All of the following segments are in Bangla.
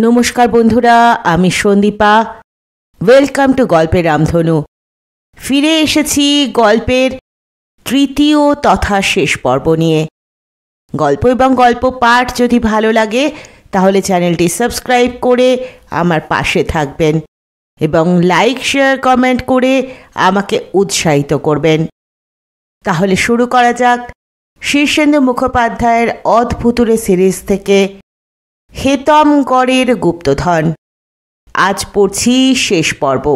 নমস্কার বন্ধুরা, আমি সন্দীপা। ওয়েলকাম টু গল্পের রামধনু। ফিরে এসেছি গল্পের তৃতীয় তথা শেষ পর্ব নিয়ে। গল্প এবং গল্প পাঠ যদি ভালো লাগে তাহলে চ্যানেলটি সাবস্ক্রাইব করে আমার পাশে থাকবেন এবং লাইক, শেয়ার, কমেন্ট করে আমাকে উৎসাহিত করবেন। তাহলে শুরু করা যাক শীর্ষেন্দু মুখোপাধ্যায়ের অদ্ভুতুরে সিরিজ থেকে হেতমগড়ের গুপ্তধন। আজ পড়ছি শেষ পর্ব।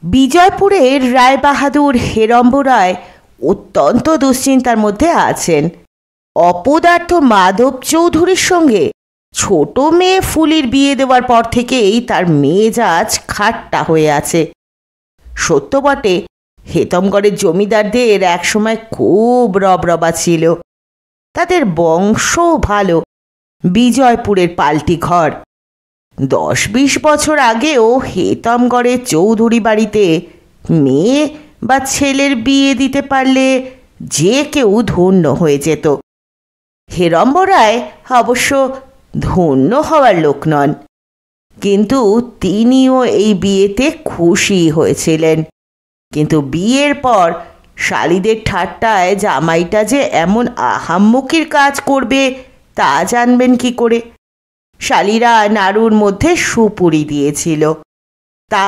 বিজয়পুরের রায়বাহাদুর হেরম্ব রায় অত্যন্ত দুশ্চিন্তার মধ্যে আছেন। অপদার্থ মাধব চৌধুরীর সঙ্গে ছোট মেয়ে ফুলির বিয়ে দেওয়ার পর থেকেই তার মেজাজ খাট্টা হয়ে আছে। সত্য বটে, হেতমগড়ের জমিদারদের একসময় খুব রবরবা ছিল। তাদের বংশ ভালো, বিজয়পুরের পাল্টি ঘর। 10-20 বছর আগেও হেতমগড়ের চৌধুরী বাড়িতে মেয়ে বা ছেলের বিয়ে দিতে পারলে যে কেউ ধন্য হয়ে যেত। হেরম্ব রায় অবশ্য ধন্য হওয়ার লোক নন, কিন্তু তিনিও এই বিয়েতে খুশি হয়েছিলেন। কিন্তু বিয়ের পর শালিদের ঠাট্টায় জামাইটা যে এমন আহাম্মকির কাজ করবে তা জানবেন কি করে? শালিরা নাড়ুর মধ্যে সুপুরি দিয়েছিল, তা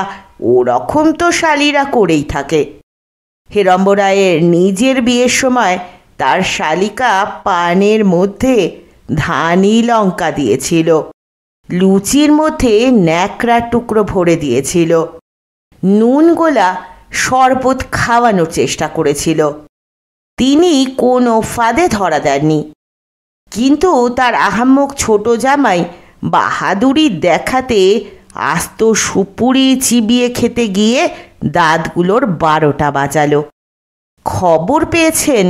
ওরকম তো শালিরা করেই থাকে। হেরম্ব রায়ের নিজের বিয়ের সময় তার শালিকা পানের মধ্যে ধানি লঙ্কা দিয়েছিল, লুচির মধ্যে ন্যাকড়ার টুকরো ভরে দিয়েছিল, নুন গোলা শরবত খাওয়ানোর চেষ্টা করেছিল। তিনি কোনো ফাঁদে ধরা দেননি, কিন্তু তার আহাম্মক ছোট জামাই বাহাদুরি দেখাতে আস্ত সুপুরি চিবিয়ে খেতে গিয়ে দাঁতগুলোর 12টা বাজালো। খবর পেয়েছেন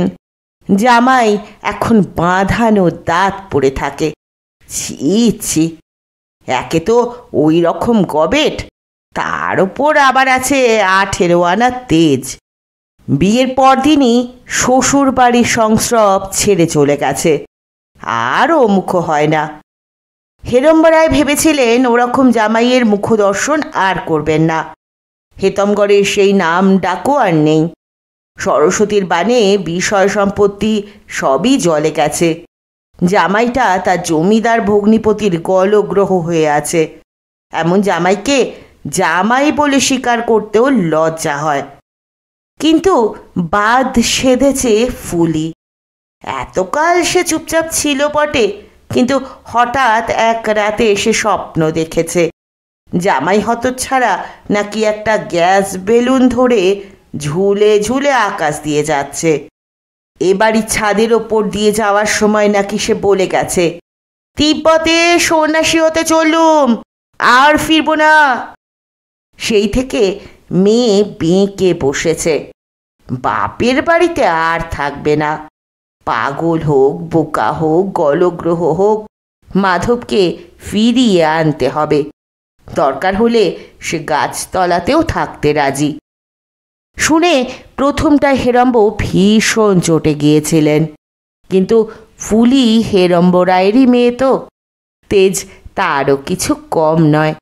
জামাই এখন বাঁধানো দাঁত পড়ে থাকে। ছি ছি, একে তো ওই রকম গবেট, তার ওপর আবার আছে 18 আনা তেজ। বিয়ের পরদিনই শ্বশুর বাড়ির সংস্রব ছেড়ে চলে গেছে, আরও মুখ হয় না। হেরম্ব রায় ভেবেছিলেন ওরকম জামাইয়ের মুখদর্শন আর করবেন না। হেতমগড়ের সেই নাম ডাকও আর নেই। সরস্বতীর বাণে বিষয় সম্পত্তি সবই জলে গেছে। জামাইটা তার জমিদার ভগ্নিপতির গলগ্রহ হয়ে আছে। এমন জামাইকে জামাই বলে স্বীকার করতেও লজ্জা হয়। কিন্তু বাদ সেধেছে ফুলি। এতকাল সে চুপচাপ ছিল বটে, কিন্তু হঠাৎ এক রাতে এসে স্বপ্ন দেখেছে জামাই হতচ্ছাড়া নাকি একটা গ্যাস বেলুন ধরে ঝুলে ঝুলে আকাশ দিয়ে যাচ্ছে। এবারই ছাদের ওপর দিয়ে যাওয়ার সময় নাকি সে বলে গেছে, তিব্বতে সন্ন্যাসী হতে চললুম, আর ফিরব না। সেই থেকে মেয়ে বেঁকে বসেছে, বাপের বাড়িতে আর থাকবে না। পাগল হোক, বোকা হোক, গলগ্রহ হোক, মাধবকে ফিরিয়ে আনতে হবে। দরকার হলে সে গাছতলাতেও থাকতে রাজি। শুনে প্রথমটায় হেরম্ব ভীষণ চটে গিয়েছিলেন, কিন্তু ফুলি হেরম্ব রায়েরই মেয়ে তো, তেজ তারও কিছু কম নয়।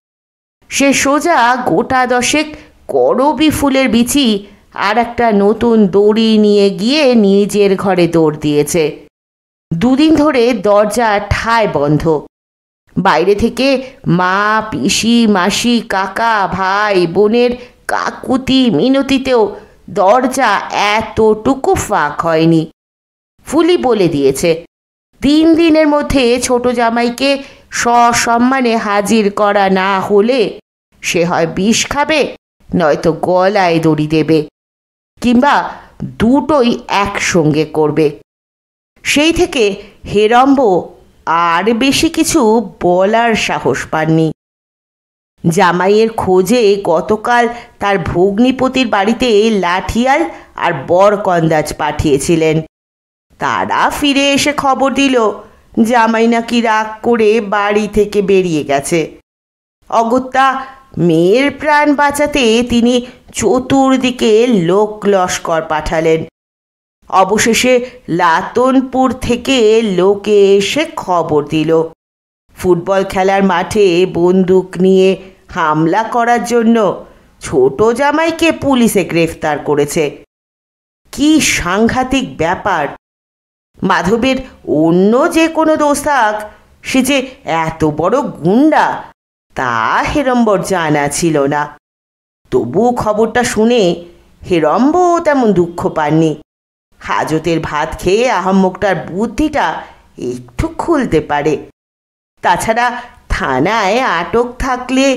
সে সোজা গোটা 10 করবি ফুলের বিচি আর একটা নতুন দড়ি নিয়ে গিয়ে নিজের ঘরে দৌড় দিয়েছে। 2 দিন ধরে দরজা ঠায় বন্ধ। বাইরে থেকে মা, পিসি, মাসি, কাকা, ভাই, বোনের কাকুতি মিনতিতেও দরজা এতটুকু ফাঁক হয়নি। ফুলি বলে দিয়েছে 3 দিনের মধ্যে ছোট জামাইকে সসম্মানে হাজির করা না হলে সে হয় বিষ খাবে, নয়তো গলায় দড়ি দেবে, কিংবা দুটোই একসঙ্গে করবে। সেই থেকে হেরম্ব আর বেশি কিছু বলার সাহস পাননি। জামাইয়ের খোঁজে গতকাল তার ভগ্নিপতির বাড়িতে লাঠিয়াল আর বরকন্দাজ পাঠিয়েছিলেন। তারা ফিরে এসে খবর দিল জামাই নাকি রাগ করে বাড়ি থেকে বেরিয়ে গেছে। অগত্যা মেয়ের প্রাণ বাঁচাতে তিনি চতুর্দিকে লোক লস্কর পাঠালেন। অবশেষে লাতনপুর থেকে লোকে এসে খবর দিল ফুটবল খেলার মাঠে বন্দুক নিয়ে হামলা করার জন্য ছোট জামাইকে পুলিশে গ্রেফতার করেছে। কি সাংঘাতিক ব্যাপার! মাধবের অন্য যে কোনো দোষ থাক, সে যে এত বড় গুন্ডা তা হেরম্বর জানা ছিল না। তবু খবরটা শুনে হেরম্বও তেমন দুঃখ পাননি। হাজতের ভাত খেয়ে আহাম্মকটার বুদ্ধিটা একটু খুলতে পারে। তাছাড়া থানায় আটক থাকলে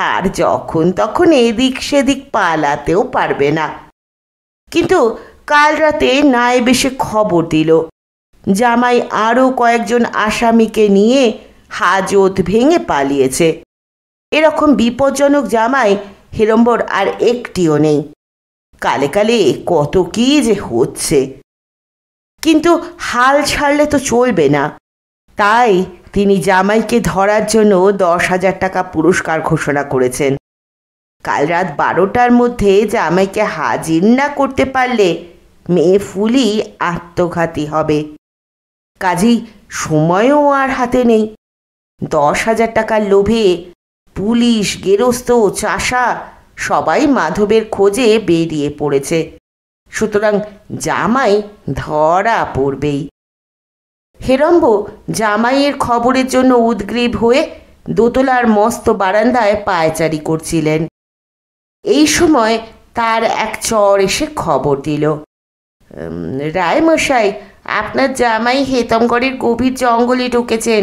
আর যখন তখন এদিক সেদিক পালাতেও পারবে না। কিন্তু কাল রাতে নায়েব এসে খবর দিল জামাই আরও কয়েকজন আসামিকে নিয়ে হাজত ভেঙে পালিয়েছে। এরকম বিপজ্জনক জামাই হেরম্বর আর একটিও নেই। কালে কালে কত কি যে হচ্ছে, কিন্তু হাল ছাড়লে তো চলবে না। তাই তিনি জামাইকে ধরার জন্য 10,000 টাকা পুরস্কার ঘোষণা করেছেন। কাল রাত 12টার মধ্যে জামাইকে হাজির না করতে পারলে মেয়ে ফুলি আত্মঘাতী হবে। কাজেই সময়ও আর হাতে নেই। 10,000 টাকার লোভে পুলিশ, গেরস্ত, চাষা সবাই মাধবের খোঁজে বেরিয়ে পড়েছে। সুতরাং জামাই ধরা পড়বেই। হেরম্ব জামাইয়ের খবরের জন্য উদ্গ্রীব হয়ে দোতলার মস্ত বারান্দায় পায়চারি করছিলেন। এই সময় তার এক চর এসে খবর দিল, রায়মশাই, আপনার জামাই হেতমগড়ের গভীর জঙ্গলে ঢুকেছেন।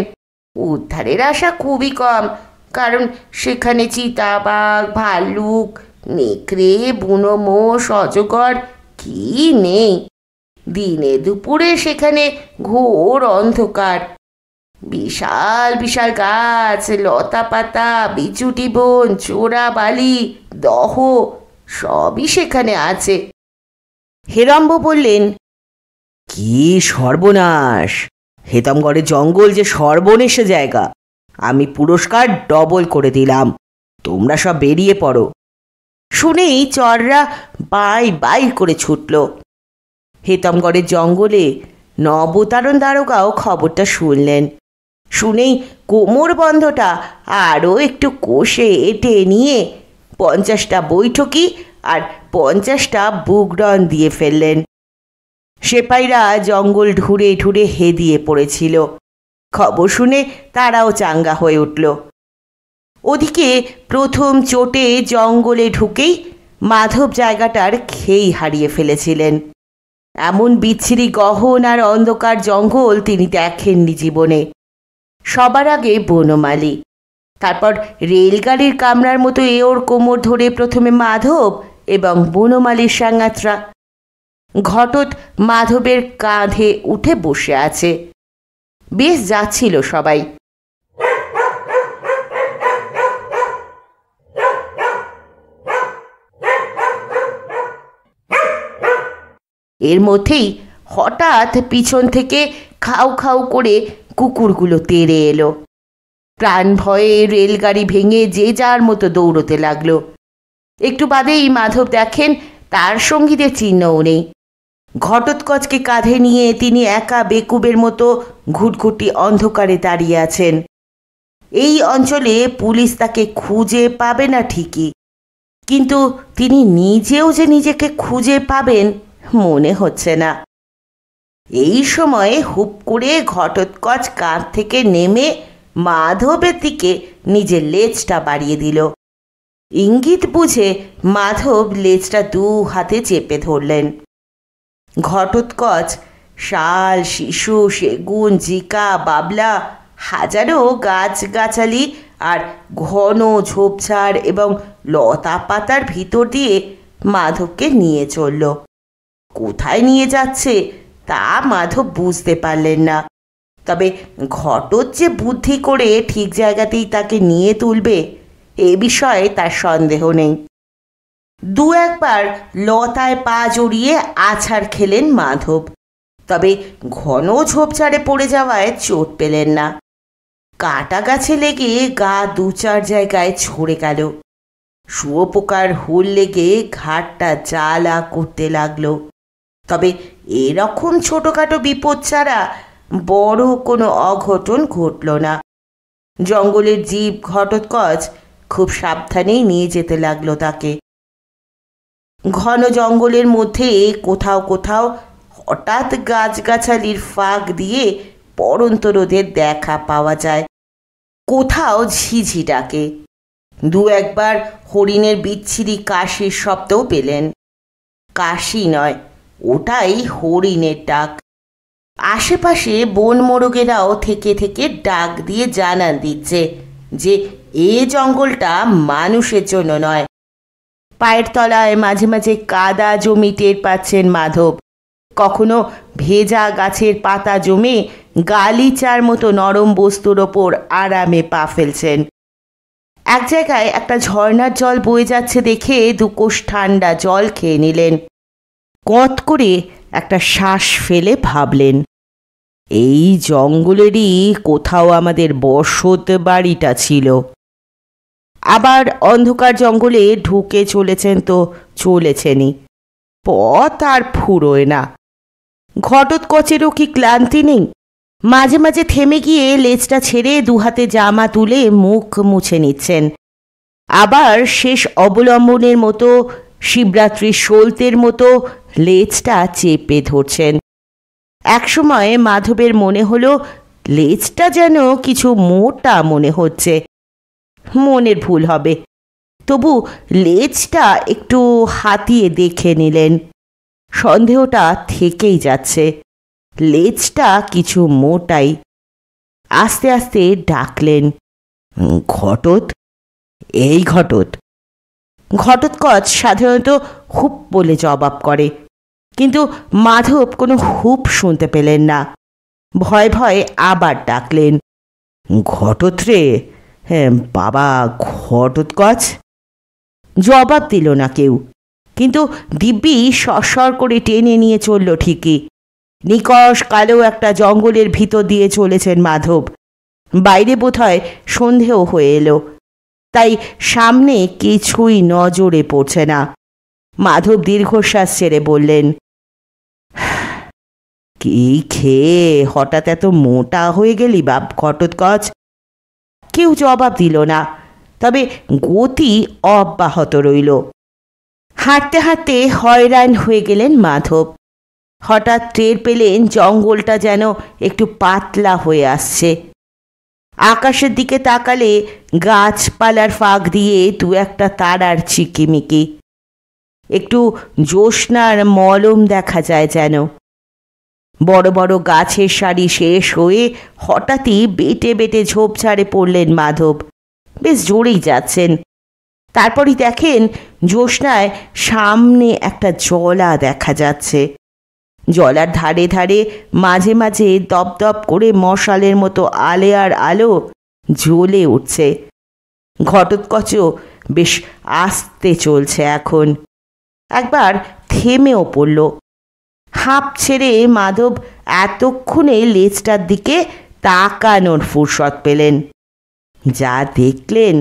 উদ্ধারের আশা খুবই কম, কারণ সেখানে চিতাবাঘ, ভাল্লুক, নেকড়ে, বুনো মোষ, অজগর কি নেই। দিনে দুপুরে সেখানে ঘোর অন্ধকার। বিশাল বিশাল গাছ, লতা পাতা, বিচুটি বন, চোরা বালি, দহ সবই সেখানে আছে। হেরম্ব বললেন, কি সর্বনাশ! হেতমগড়ের জঙ্গল যে সর্বনেশে জায়গা। আমি পুরস্কার ডবল করে দিলাম, তোমরা সব বেরিয়ে পড়ো। শুনেই চররা বাই বাই করে ছুটল। হেতমগড়ের জঙ্গলে নবতারণ দারোগাও খবরটা শুনলেন। শুনেই কোমর বন্ধটা আরও একটু কষে এঁটে নিয়ে 50টা বৈঠকি আর 50টা বুগডন দিয়ে ফেললেন। সেপাইরা জঙ্গল ঢুরে ঢুরে হেদিয়ে পড়েছিল। খবর শুনে তারাও চাঙ্গা হয়ে উঠল। ওদিকে প্রথম চোটে জঙ্গলে ঢুকেই মাধব জায়গাটার খেই হারিয়ে ফেলেছিলেন। এমন বিচ্ছিরি গহন আর অন্ধকার জঙ্গল তিনি দেখেননি জীবনে। সবার আগে বনমালী, তারপর রেলগাড়ির কামরার মতো ওর কোমর ধরে প্রথমে মাধব এবং বনমালীর সাঙ্গাতরা। ঘটত মাধবের কাঁধে উঠে বসে আছে। বেশ যাচ্ছিল সবাই। এর মধ্যেই হঠাৎ পিছন থেকে খাও খাও করে কুকুরগুলো তেড়ে এলো। প্রাণ ভয়ে রেলগাড়ি ভেঙে যে যার মতো দৌড়তে লাগলো। একটু বাদেই মাধব দেখেন তার সঙ্গীদের চিহ্নও নেই। ঘটোৎকচকে কাঁধে নিয়ে তিনি একা বেকুবের মতো ঘুটঘুটি অন্ধকারে দাঁড়িয়ে আছেন। এই অঞ্চলে পুলিশ তাকে খুঁজে পাবে না ঠিকই, কিন্তু তিনি নিজেও যে নিজেকে খুঁজে পাবেন মনে হচ্ছে না। এই সময়ে হুপ করে ঘটোৎকচ কাঁধ থেকে নেমে মাধবের দিকে নিজের লেজটা বাড়িয়ে দিল। ইঙ্গিত বুঝে মাধব লেজটা 2 হাতে চেপে ধরলেন। ঘটোৎকচ শাল, শিশু, সেগুন, জিকা, বাবলা, হাজারো গাছগাছালি আর ঘন ঝোপঝাড় এবং লতা পাতার ভিতর দিয়ে মাধবকে নিয়ে চলল। কোথায় নিয়ে যাচ্ছে তা মাধব বুঝতে পারলেন না। তবে ঘটোৎ যে বুদ্ধি করে ঠিক জায়গাতেই তাকে নিয়ে তুলবে এ বিষয়ে তার সন্দেহ নেই। 2-1বার লতায় পা জড়িয়ে আছাড় খেলেন মাধব, তবে ঘন ঝোপঝাড়ে পড়ে যাওয়ায় চোট পেলেন না। কাটা গাছে লেগে গা 2-4 জায়গায় ছড়ে গেল। শুয়োপোকার হুল লেগে ঘাটটা জ্বালা করতে লাগলো। তবে এরকম ছোটোখাটো বিপদ ছাড়া বড় কোনো অঘটন ঘটল না। জঙ্গলের জীব ঘটোৎকচ খুব সাবধানেই নিয়ে যেতে লাগলো তাকে। ঘন জঙ্গলের মধ্যে কোথাও কোথাও হঠাৎ গাছগাছালির ফাঁক দিয়ে পড়ন্ত রোদের দেখা পাওয়া যায়। কোথাও ঝিঝি ডাকে। দু একবার হরিণের বিচ্ছিরি কাশির শব্দও পেলেন। কাশি নয়, ওটাই হরিণের ডাক। আশেপাশে বন মোরগেরাও থেকে থেকে ডাক দিয়ে জানান দিচ্ছে যে এ জঙ্গলটা মানুষের জন্য নয়। পায়ের তলায় মাঝে মাঝে কাদা জমি টের পাচ্ছেন মাধব। কখনো ভেজা গাছের পাতা জমে গালিচার মতো নরম বস্তুর ওপর আরামে পা ফেলছেন। এক জায়গায় একটা ঝর্ণার জল বয়ে যাচ্ছে দেখে দুকোষ ঠান্ডা জল খেয়ে নিলেন। কত করে একটা শ্বাস ফেলে ভাবলেন, এই জঙ্গলেরই কোথাও আমাদের বসত বাড়িটা ছিল। আবার অন্ধকার জঙ্গলে ঢুকে চলেছেন তো চলেছেনই, পথ আর ফুরোয় না। ঘটোৎকচেরও কি ক্লান্তি নেই? মাঝে মাঝে থেমে গিয়ে লেজটা ছেড়ে দুহাতে জামা তুলে মুখ মুছে নিচ্ছেন। আবার শেষ অবলম্বনের মতো শিবরাত্রির সলতের মতো লেজটা চেপে ধরছেন। একসময় মাধবের মনে হলো লেজটা যেন কিছু মোটা মনে হচ্ছে। মনের ভুল হবে, তবু লেজটা একটু হাতিয়ে দেখে নিলেন। সন্দেহটা থেকেই যাচ্ছে, লেজটা কিছু মোটাই। আস্তে আস্তে ডাকলেন, ঘটোৎ, এই ঘটোৎ। ঘটোৎকচ সাধারণত হুপ বলে জবাব করে, কিন্তু মাধব কোনো হুপ শুনতে পেলেন না। ভয় ভয়ে আবার ডাকলেন, ঘটোৎ রে, বাবা ঘটোৎকচ। জবাব দিল না কেউ, কিন্তু দিব্যি সরসর করে টেনে নিয়ে চলল ঠিকই। নিকষ কালো একটা জঙ্গলের ভিতর দিয়ে চলেছেন মাধব। বাইরে বোধহয় সন্ধেও হয়ে এলো, তাই সামনে কিছুই নজরে পড়ছে না। মাধব দীর্ঘশ্বাস ছেড়ে বললেন, কি খেয়ে হঠাৎ এত মোটা হয়ে গেলি বাপ ঘটোৎকচ? কেউ জবাব দিল না, তবে গতি অব্যাহত রইল। হাঁটতে হাঁটতে হয়রান হয়ে গেলেন মাধব। হঠাৎ টের পেলেন জঙ্গলটা যেন একটু পাতলা হয়ে আসছে। আকাশের দিকে তাকালে গাছপালার ফাঁক দিয়ে দু একটা তারার চিকিমিকি, একটু জ্যোৎস্নার মলম দেখা যায় যেন। বড় বড় গাছের সারি শেষ হয়ে হঠাৎই বেটে বেটে ঝোপঝাড়ে পড়লেন মাধব। বেশ জোরেই যাচ্ছেন। তারপরই দেখেন জ্যোৎস্নায় সামনে একটা জলা দেখা যাচ্ছে। জলার ধারে ধারে মাঝে মাঝে দপদপ করে মশালের মতো আলেয়ার আলো জ্বলে উঠছে। ঘটোৎকচও বেশ আস্তে চলছে এখন। একবার থেমেও পড়ল। হাঁপ ছেড়ে মাধব এতক্ষণে লেজটার দিকে তাকানোর ফুরসত পেলেন। যা দেখলেন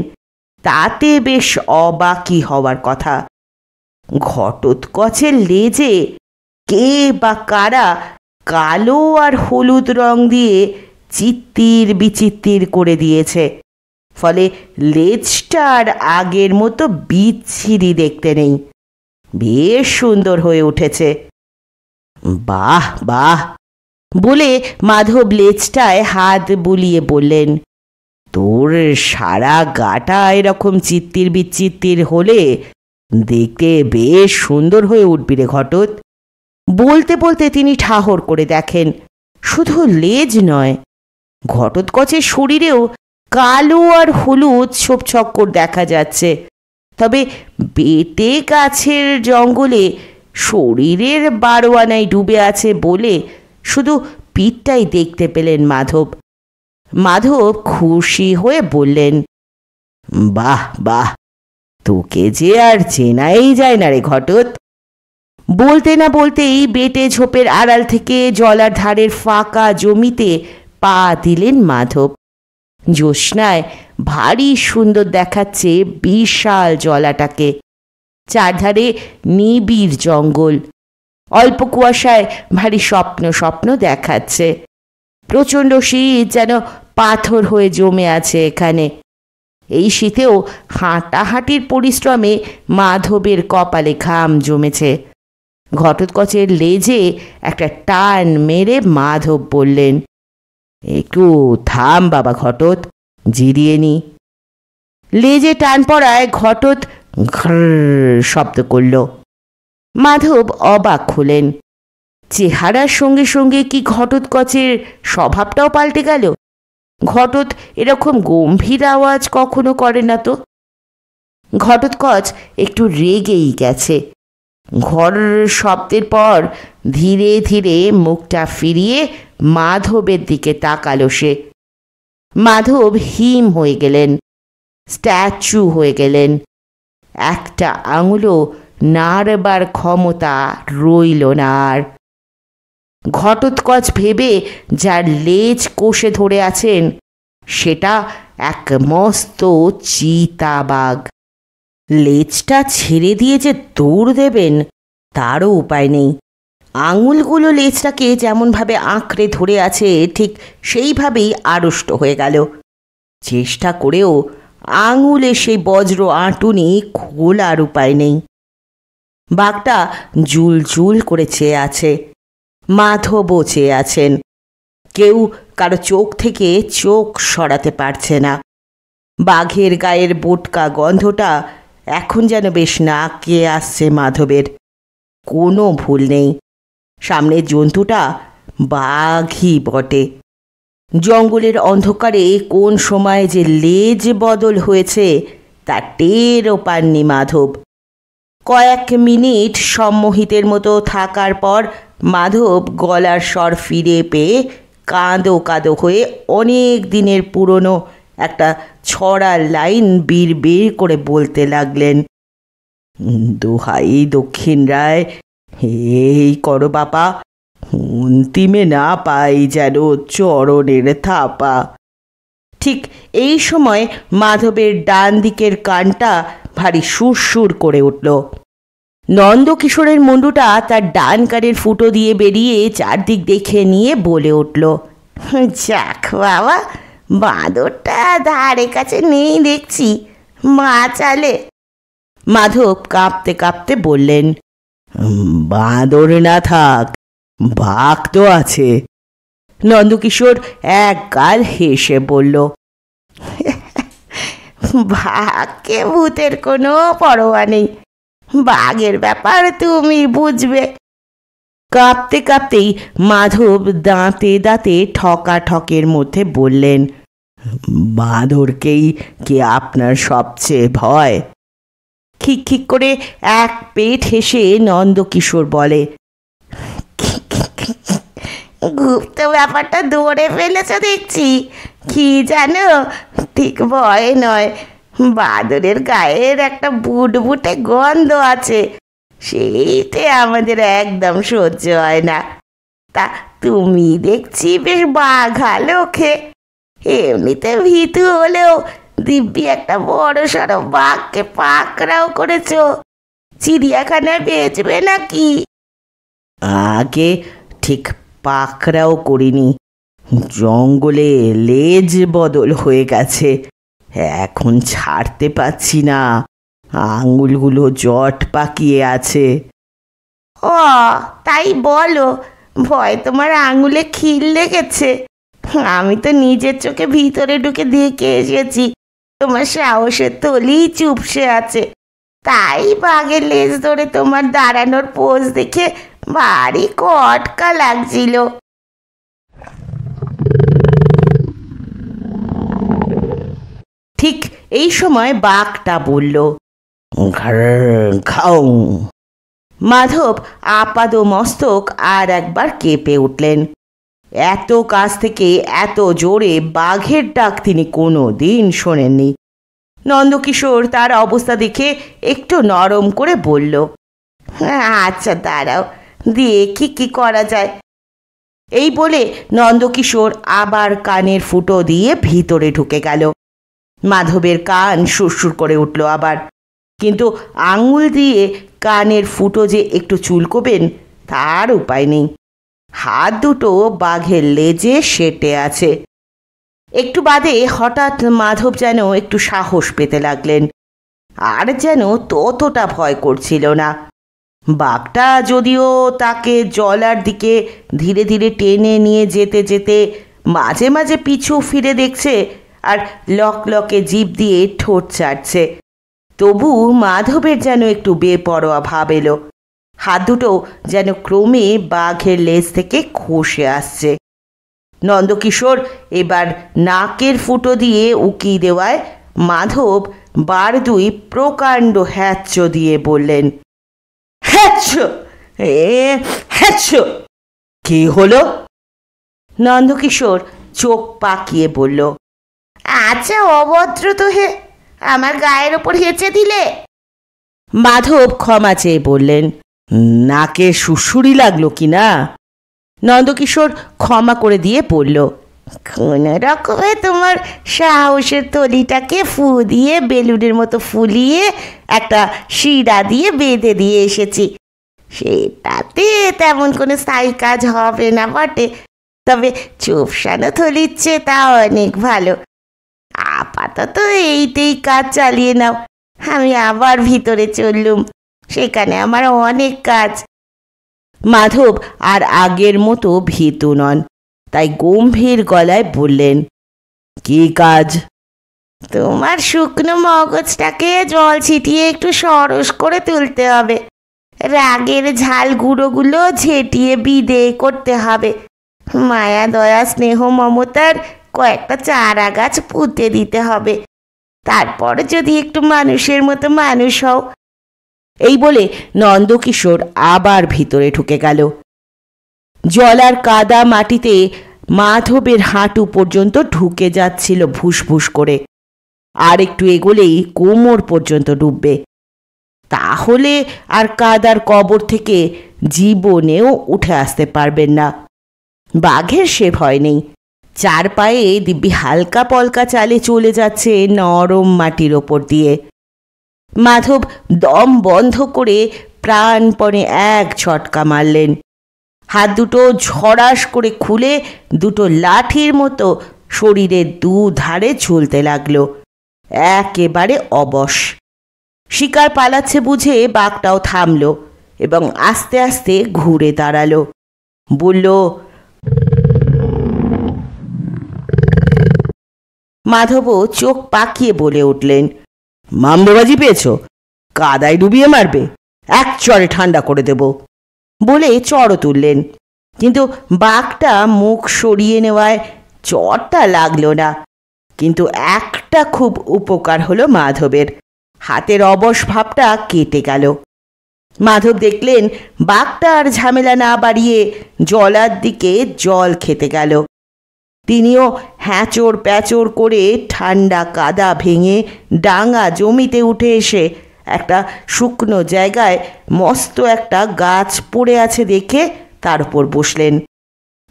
তাতে বেশ অবাকই হওয়ার কথা। ঘটোৎকচের লেজে কে বা কারা কালো আর হলুদ রং দিয়ে চিত্তির বিচিত্তির করে দিয়েছে, ফলে লেজটা আর আগের মতো বিচ্ছিরি দেখতে নেই, বেশ সুন্দর হয়ে উঠেছে। বাহ বাহ বলে মাধব লেজটায় হাত বুলিয়ে বললেন, তোর সারা গাটা এরকম চিত্তির বিচিত্তির হলে দেখতে বেশ সুন্দর হয়ে উঠবি রে ঘটোৎ। বলতে বলতে তিনি ঠাহর করে দেখেন শুধু লেজ নয়, ঘটোৎকচের শরীরেও কালো আর হলুদ ছোপ ছক্কর দেখা যাচ্ছে। তবে বেটে গাছের জঙ্গলে শরীরের 12 আনায় ডুবে আছে বলে শুধু পিঠটাই দেখতে পেলেন মাধব। মাধব খুশি হয়ে বললেন, বাহ বাহ, তোকে যে আর চেনাই যায় না রে ঘটোৎ। বলতে না বলতেই বেটে ঝোপের আড়াল থেকে জলার ধারের ফাঁকা জমিতে পা দিলেন মাধব। জ্যোৎস্নায় ভারী সুন্দর দেখাচ্ছে বিশাল জলাটাকে। চারধারে নিবিড় জঙ্গল, অল্প কুয়াশায় ভারী স্বপ্ন স্বপ্ন দেখাচ্ছে। প্রচণ্ড শীত, যেন পাথর হয়ে জমে আছে এখানে। এই শীতেও হাঁটাহাঁটির পরিশ্রমে মাধবের কপালে ঘাম জমেছে। ঘটোৎকচের লেজে একটা টান মেরে মাধব বললেন, একটু থাম বাবা ঘটোৎ, জিরিয়ে নি। লেজে টান পড়ায় ঘটোৎ ঘর শব্দ করল। মাধব অবাক হলেন। চেহারার সঙ্গে সঙ্গে কি ঘটোৎকচের স্বভাবটাও পাল্টে গেল? ঘটোৎ এরকম গম্ভীর আওয়াজ কখনো করে না তো। ঘটোৎকচ একটু রেগেই গেছে। ঘর শব্দের পর ধীরে ধীরে মুখটা ফিরিয়ে মাধবের দিকে তাকালো সে। মাধব হিম হয়ে গেলেন, স্ট্যাচু হয়ে গেলেন। একটা আঙুলও নাড়বার ক্ষমতা রইল না আর। ঘটোৎকচ ভেবে যার লেজ কষে ধরে আছেন সেটা এক মস্ত চিতাবাঘ। লেজটা ছেড়ে দিয়ে যে দৌড় দেবেন তারও উপায় নেই। আঙুলগুলো লেজটাকে যেমনভাবে আঁকড়ে ধরে আছে ঠিক সেইভাবেই আড়ষ্ট হয়ে গেল। চেষ্টা করেও আঙুলে সেই বজ্র আঁটুনি খোলার উপায় নেই। বাঘটা জুল জুল করে চেয়ে আছে। মাধবও চেয়ে আছেন। কেউ কারো চোখ থেকে চোখ সরাতে পারছে না। বাঘের গায়ের বোটকা গন্ধটা এখন যেন বেশ নাকে আসছে মাধবের। কোনো ভুল নেই, সামনের জন্তুটা বাঘই বটে। জঙ্গলের অন্ধকারে কোন সময় যে লেজ বদল হয়েছে তা টেরও পাননি মাধব। কয়েক মিনিট সম্মোহিতের মতো থাকার পর মাধব গলার স্বর ফিরে পেয়ে কাঁদো কাঁদো হয়ে অনেক দিনের পুরনো একটা ছড়ার লাইন বিড়বিড় করে বলতে লাগলেন, দোহাই দক্ষিণ রায়, এই করো বাপা, অন্তিমে না পাই যেন চরণের থাপা। ঠিক এই সময় মাধবের ডান দিকের কানটা ভারী সুরসুর করে উঠল। নন্দকিশোরের মুন্ডুটা তার ডান কানের ফুটো দিয়ে বেরিয়ে চারদিক দেখে নিয়ে বলে উঠল, যাক বাবা, বাঁদরটা ধারে কাছে নেই দেখছি, বাঁচালে। মাধব কাঁপতে কাঁপতে বললেন, বাঁদর না থাক, বাঘ তো আছে। নন্দকিশোর এক গাল হেসে বলল, ভাগকে ভূতের কোনো পরোয়া নেই, বাঘের ব্যাপার তুমি বুঝবে। কাঁপতে কাঁপতেই মাধব দাঁতে দাঁতে ঠকাঠকের মধ্যে বললেন, বাঁদরকেই কি আপনার সবচেয়ে ভয়? খিক খিক করে এক পেট হেসে নন্দকিশোর বলে, গুপ্ত ব্যাপারটা ধরে ফেলেছ দেখছি। কি জানো, ঠিক ভয় নয়, বাঁদরের গায়ের একটা বুটবুটে গন্ধ আছে, সেইতে আমাদের একদম সহ্য হয় না। তা তুমি দেখছি বেশ বাঘা লোকে, এমনিতে ভীতু হলেও দিব্যি একটা বড় সড়ো বাঘকে পাকড়াও করেছ। চিড়িয়াখানায় বেচবে নাকি? আগে ঠিক পাকড়াও করিনি, জঙ্গলে লেজ বদল হয়ে গেছে, এখন ছাড়তে পারছি না, আঙুলগুলো জট পাকিয়ে আছে। ও তাই বলো, ভয় তোমার আঙুলে খিল লেগেছে? আমি তো নিজের চোখে ভিতরে ঢুকে দেখে এসেছি, তোমার সাহসের তলি চুপসে আছে। তাই বাঘের লেজ ধরে তোমার দাঁড়ানোর পোজ দেখে ভারী কটকা লাগছিল। ঠিক এই সময় বাঘটা বলল, খাও। মাধব আপাদ মস্তক আর একবার কেঁপে উঠলেন। এত কাছ থেকে এত জোরে বাঘের ডাক তিনি কোনো দিন শোনেননি। নন্দকিশোর তার অবস্থা দেখে একটু নরম করে বলল, আচ্ছা দাঁড়াও, দেখি কি করা যায়। এই বলে নন্দকিশোর আবার কানের ফুটো দিয়ে ভিতরে ঢুকে গেল। মাধবের কান সুরসুর করে উঠল আবার, কিন্তু আঙুল দিয়ে কানের ফুটো যে একটু চুলকোবেন তার উপায় নেই। হাত দুটো বাঘের লেজে সেটে আছে। একটু বাদে হঠাৎ মাধব যেন একটু সাহস পেতে লাগলেন, আর যেন ততটা ভয় করছিল না। বাঘটা যদিও তাকে জলার দিকে ধীরে ধীরে টেনে নিয়ে যেতে যেতে মাঝে মাঝে পিছু ফিরে দেখছে আর লকলকে জিভ দিয়ে ঠোঁট চাটছে, তবু মাধবের যেন একটু বেপরোয়া ভাব এলো। হাত দুটো যেন ক্রমে বাঘের লেজ থেকে খসে আসছে। নন্দকিশোর এবার নাকের ফুটো দিয়ে উকি দেওয়ায় মাধব বার দুই প্রকাণ্ড হ্যাচ্চ দিয়ে বললেন, হ্যাচ্ছ! হ্যাচ্ছ! কি হলো? নন্দকিশোর চোখ পাকিয়ে বলল, আচ্ছা অভদ্র তো হে, আমার গায়ের ওপর হেঁচে দিলে। মাধব ক্ষমা চেয়ে বললেন, নাকে সুড়সুড়ি লাগলো কি না? নন্দকিশোর ক্ষমা করে দিয়ে বলল, কোনো রকমে তোমার সাহসের থলিটাকে ফু দিয়ে বেলুনের মতো ফুলিয়ে একটা শিরা দিয়ে বেঁধে দিয়ে এসেছি। সেটাতে তেমন কোনো স্থায়ী কাজ হবে না বটে, তবে চুপসানো থলির চেয়ে তা অনেক ভালো। আপাতত এইতেই কাজ চালিয়ে নাও, আমি আবার ভিতরে চললুম, সেখানে আমার অনেক কাজ। মাধব আর আগের মতো ভীতু নন, তাই গম্ভীর গলায় বললেন, কি কাজ? তোমার শুকনো মগজটাকে জল ছিটিয়ে একটু সরস করে তুলতে হবে, রাগের ঝাল গুঁড়োগুলো ঝেঁটিয়ে বিদে করতে হবে, মায়া দয়া স্নেহ মমতার কয়েকটা চারা গাছ পুঁতে দিতে হবে, তারপর যদি একটু মানুষের মতো মানুষ হও। এই বলে নন্দকিশোর আবার ভিতরে ঢুকে গেল। জলার কাদা মাটিতে মাধবের হাঁটু পর্যন্ত ঢুকে যাচ্ছিল ভুসভুস করে, আর একটু এগোলেই কোমর পর্যন্ত ডুববে। তাহলে আর কাদার কবর থেকে জীবনেও উঠে আসতে পারবেন না। বাঘের সে ভয় নেই, চার পায়ে দিব্যি হালকা পলকা চালে চলে যাচ্ছে নরম মাটির ওপর দিয়ে। মাধব দম বন্ধ করে প্রাণপণে এক ঝটকা মারলেন। হাত দুটো ঝড়াস করে খুলে দুটো লাঠির মতো শরীরের দুধারে ঝুলতে লাগলো, একেবারে অবশ। শিকার পালাচ্ছে বুঝে বাঘটাও থামল এবং আস্তে আস্তে ঘুরে দাঁড়ালো। বলল, মাধবও চোখ পাকিয়ে বলে উঠলেন, মামদোবাজি পেয়েছ? কাদায় ডুবিয়ে মারবে? এক চড়ে ঠান্ডা করে দেব। বলে চড়ও তুললেন, কিন্তু বাঘটা মুখ সরিয়ে নেওয়ায় চড়টা লাগলো না। কিন্তু একটা খুব উপকার হলো মাধবের, হাতের অবশ ভাবটা কেটে গেল। মাধব দেখলেন বাঘটা আর ঝামেলা না বাড়িয়ে জলার দিকে জল খেতে গেল। তিনিও হ্যাঁচড় প্যাচড় করে ঠান্ডা কাদা ভেঙে ডাঙা জমিতে উঠে এসে একটা শুকনো জায়গায় মস্ত একটা গাছ পড়ে আছে দেখে তার উপর বসলেন।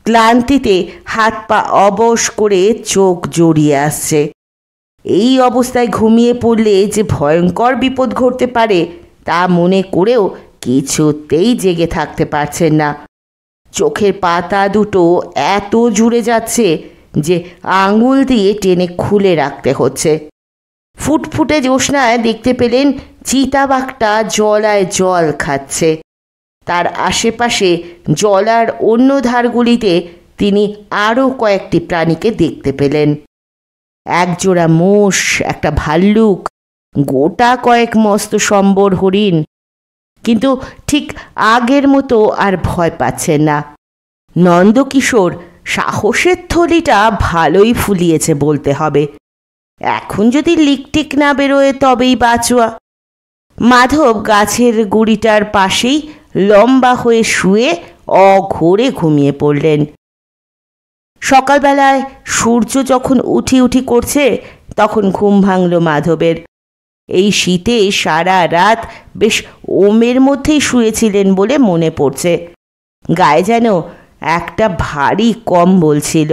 ক্লান্তিতে হাত পা অবশ করে চোখ জড়িয়ে আসছে। এই অবস্থায় ঘুমিয়ে পড়লে যে ভয়ঙ্কর বিপদ ঘটতে পারে তা মনে করেও কিছুতেই জেগে থাকতে পারছেন না। চোখের পাতা দুটো এত জুড়ে যাচ্ছে যে আঙুল দিয়ে টেনে খুলে রাখতে হচ্ছে। ফুটফুটে জ্যোৎস্নায় দেখতে পেলেন চিতাবাঘটা জলায় জল খাচ্ছে। তার আশেপাশে জলার অন্য ধারগুলিতে তিনি আরও কয়েকটি প্রাণীকে দেখতে পেলেন। একজোড়া মোষ, একটা ভাল্লুক, গোটা কয়েক মস্ত সম্বর হরিণ। কিন্তু ঠিক আগের মতো আর ভয় পাচ্ছেন না। নন্দকিশোর সাহসের থলিটা ভালোই ফুলিয়েছে বলতে হবে। এখন যদি লিকটিক না বেরোয় তবেই বাঁচোয়া। মাধব গাছের গুড়িটার পাশেই লম্বা হয়ে শুয়ে অঘোরে ঘুমিয়ে পড়লেন। সকালবেলায় সূর্য যখন উঠি উঠি করছে তখন ঘুম ভাঙল মাধবের। এই শীতে সারা রাত বেশ ওমের মধ্যেই শুয়েছিলেন বলে মনে পড়ছে। গায়ে যেন একটা ভারী কম্বল ছিল।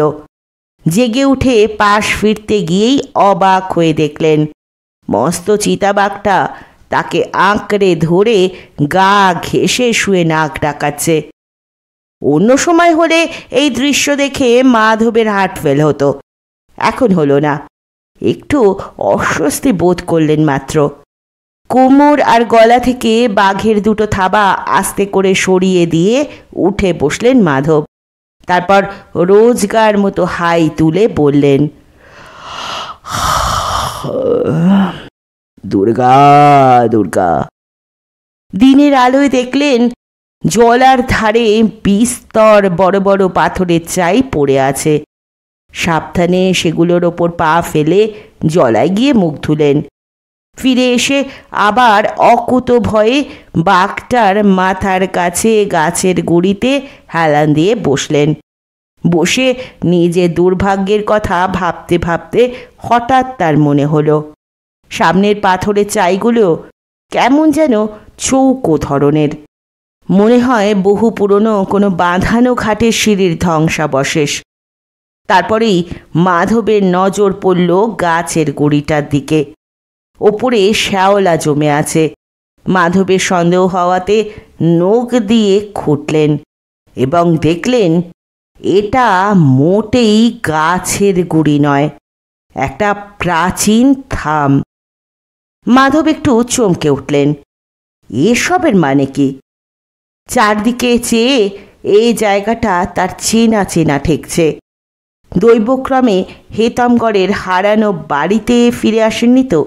জেগে উঠে পাশ ফিরতে গিয়েই অবাক হয়ে দেখলেন মস্ত চিতাবাঘটা তাকে আঁকড়ে ধরে গা ঘেঁষে শুয়ে নাক ডাকাচ্ছে। অন্য সময় হলে এই দৃশ্য দেখে মাধবের হার্ট ফেল হতো, এখন হলো না। একটু অস্বস্তি বোধ করলেন মাত্র। কোমর আর গলা থেকে বাঘের দুটো থাবা আস্তে করে সরিয়ে দিয়ে উঠে বসলেন মাধব। তারপর রোজগার মতো হাই তুলে বললেন, দুর্গা দুর্গা। দিনের আলোয় দেখলেন জলার ধারে বিস্তর বড় বড় পাথরের চাই পড়ে আছে। সাবধানে সেগুলোর ওপর পা ফেলে জলায় গিয়ে মুখ ধুলেন। ফিরে এসে আবার অকুত ভয়ে বাঘটার মাথার কাছে গাছের গুঁড়িতে হেলান দিয়ে বসলেন। বসে নিজের দুর্ভাগ্যের কথা ভাবতে ভাবতে হঠাৎ তার মনে হলো সামনের পাথরের চাইগুলো কেমন যেন চৌকো ধরনের, মনে হয় বহু পুরনো কোনো বাঁধানো ঘাটের সিঁড়ির ধ্বংসাবশেষ। তারপরেই মাধবের নজর পড়ল গাছের গুঁড়িটার দিকে। ওপরে শ্যাওলা জমে আছে। মাধবের সন্দেহ হওয়াতে নখ দিয়ে খুঁটলেন এবং দেখলেন এটা মোটেই গাছের গুঁড়ি নয়, একটা প্রাচীন থাম। মাধব একটু চমকে উঠলেন। এসবের মানে কি? চারদিকে চেয়ে এই জায়গাটা তার চেনা চেনা ঠেকছে। দৈবক্রমে হেতমগড়ের হারানো বাড়িতে ফিরে আসেননি তো?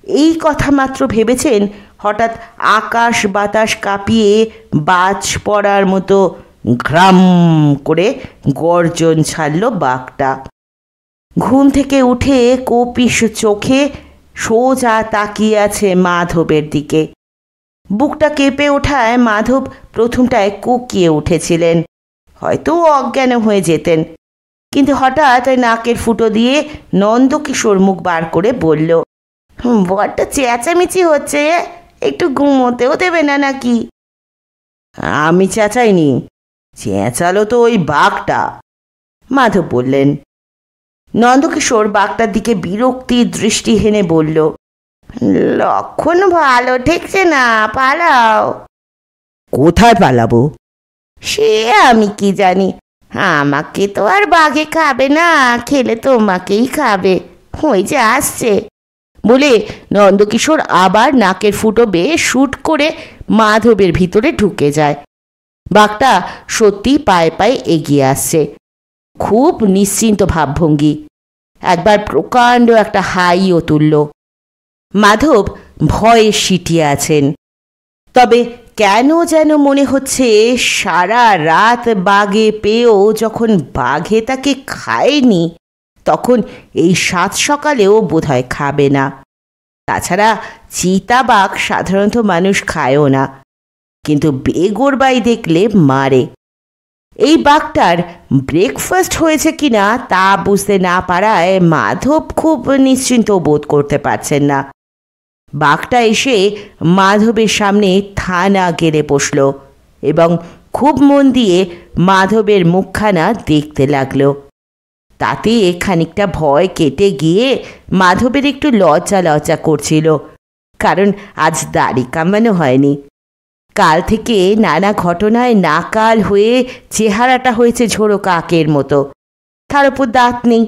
এই কথা মাত্র ভেবেছেন, হঠাৎ আকাশ বাতাস কাঁপিয়ে বাজ পড়ার মতো ঘ্রাম করে গর্জন ছাড়ল বাঘটা। ঘুম থেকে উঠে কোপিশ চোখে সোজা তাকিয়ে আছে মাধবের দিকে। বুকটা কেঁপে ওঠায় মাধব প্রথমটায় কুকিয়ে উঠেছিলেন, হয়তো অজ্ঞান হয়ে যেতেন। কিন্তু হঠাৎ নাকের ফুটো দিয়ে নন্দকিশোর মুখ বার করে বলল, বড্ড চেঁচামেচি হচ্ছে, একটু ঘুমোতেও দেবে না নাকি? আমি চেঁচাইনি, চেঁচালো তো ওই বাঘটা, মাধব বললেন। নন্দকিশোর বাঘটার দিকে বিরক্তির দৃষ্টি হেনে বলল, লক্ষণ ভালো ঠেকছে না, পালাও। কোথায় পালাবো? সে আমি কি জানি, আমাকে তো আর বাঘে খাবে না, খেলে তোমাকেই খাবে, ওই যে আসছে। বলে নন্দকিশোর আবার নাকের ফুটো বেয়ে শুট করে মাধবের ভিতরে ঢুকে যায়। বাঘটা সত্যি পায়ে পায়ে এগিয়ে আসছে, খুব নিশ্চিন্ত ভাবভঙ্গি। একবার প্রকাণ্ড একটা হাইও তুলল। মাধব ভয়ে সিটিয়ে আছেন, তবে কেন যেন মনে হচ্ছে সারা রাত বাঘে পেয়েও যখন বাঘে তাকে খায়নি, তখন এই সাত সকালেও বোধহয় খাবে না। তাছাড়া চিতাবাঘ সাধারণত মানুষ খায়ও না, কিন্তু বেগরবাই দেখলে মারে। এই বাঘটার ব্রেকফাস্ট হয়েছে কিনা তা বুঝতে না পারায় মাধব খুব নিশ্চিন্ত বোধ করতে পারছেন না। বাঘটা এসে মাধবের সামনে থানা গেড়ে বসল এবং খুব মন দিয়ে মাধবের মুখখানা দেখতে লাগলো। তাতে খানিকটা ভয় কেটে গিয়ে মাধবের একটু লজ্জা লজ্জা করছিল, কারণ আজ দাড়ি কামানো হয়নি। কাল থেকে নানা ঘটনায় নাকাল হয়ে চেহারাটা হয়েছে ঝোড়ো কাকের মতো। তার উপর দাঁত নেই,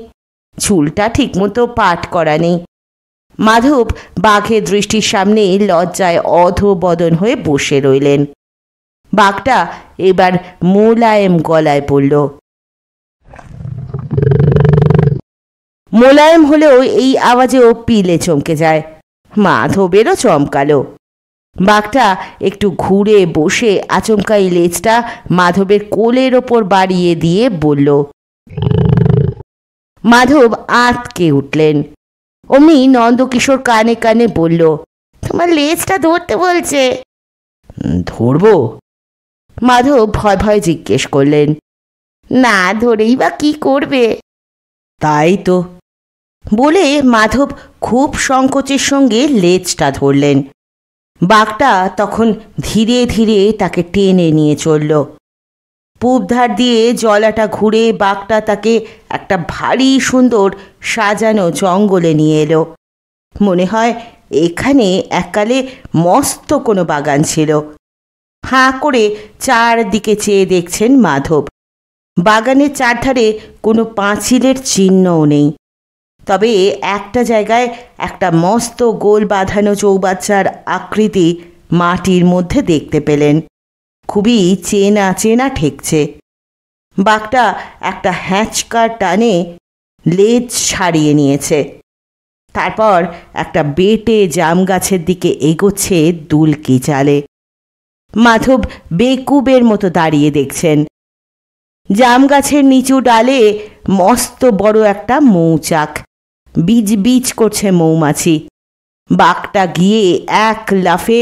চুলটা ঠিকমতো পাট করা নেই। মাধব বাঘের দৃষ্টির সামনে লজ্জায় অধোবদন হয়ে বসে রইলেন। বাঘটা এবার মোলায়েম গলায় বলল। মোলায়েম হলেও এই আওয়াজেও পিলে চমকে যায়। মাধবেরও চমকালো। বাঘটা একটু ঘুরে বসে আচমকাই লেজটা মাধবের কোলের ওপর বাড়িয়ে দিয়ে বলল। মাধব আঁতকে উঠলেন। অমনি নন্দকিশোর কানে কানে বলল, তোমার লেজটা ধরতে বলছে। ধরবো? মাধব ভয় ভয় জিজ্ঞেস করলেন। না ধরেই বা কি করবে? তাই তো। বলে মাধব খুব সংকোচের সঙ্গে লেজটা ধরলেন। বাঘটা তখন ধীরে ধীরে তাকে টেনে নিয়ে চলল। পূব ধার দিয়ে জলাটা ঘুরে বাঘটা তাকে একটা ভারী সুন্দর সাজানো জঙ্গলে নিয়ে এলো। মনে হয় এখানে এককালে মস্ত কোনো বাগান ছিল। হাঁ করে চারদিকে চেয়ে দেখছেন মাধব। বাগানের চারধারে কোনো পাঁচিলের চিহ্নও নেই, তবে একটা জায়গায় একটা মস্ত গোল বাঁধানো চৌবাচ্চার আকৃতি মাটির মধ্যে দেখতে পেলেন। খুবই চেনা চেনা ঠেকছে। বাঘটা একটা হ্যাঁচকার টানে লেজ ছাড়িয়ে নিয়েছে। তারপর একটা বেটে জাম গাছের দিকে এগোচ্ছে দুলকি চালে। মাধব বেকুবের মতো দাঁড়িয়ে দেখছেন। জাম গাছের নিচু ডালে মস্ত বড় একটা মৌচাক, বীজ বীজ করছে মৌমাছি। বাঘটা গিয়ে এক লাফে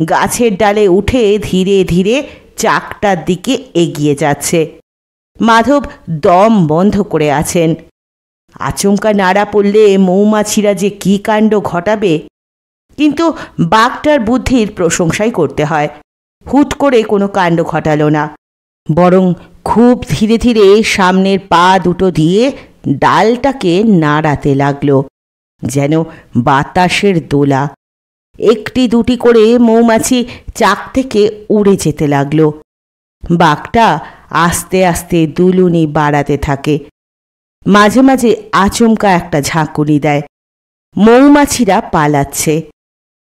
গাছের ডালে উঠে ধীরে ধীরে চাকটার দিকে এগিয়ে যাচ্ছে। মাধব দম বন্ধ করে আছেন। আচমকা নাড়া পড়লে মৌমাছিরা যে কী কাণ্ড ঘটাবে, কিন্তু বাঘটার বুদ্ধির প্রশংসাই করতে হয়। হুট করে কোনো কাণ্ড ঘটালো না, বরং খুব ধীরে ধীরে সামনের পা দুটো দিয়ে ডালটাকে নাড়াতে লাগলো, যেন বাতাসের দোলা। একটি দুটি করে মৌমাছি চাক থেকে উড়ে যেতে লাগলো। বাঘটা আস্তে আস্তে দুলুনি বাড়াতে থাকে। মাঝে মাঝে আচমকা একটা ঝাঁকুনি দেয়। মৌমাছিরা পালাচ্ছে,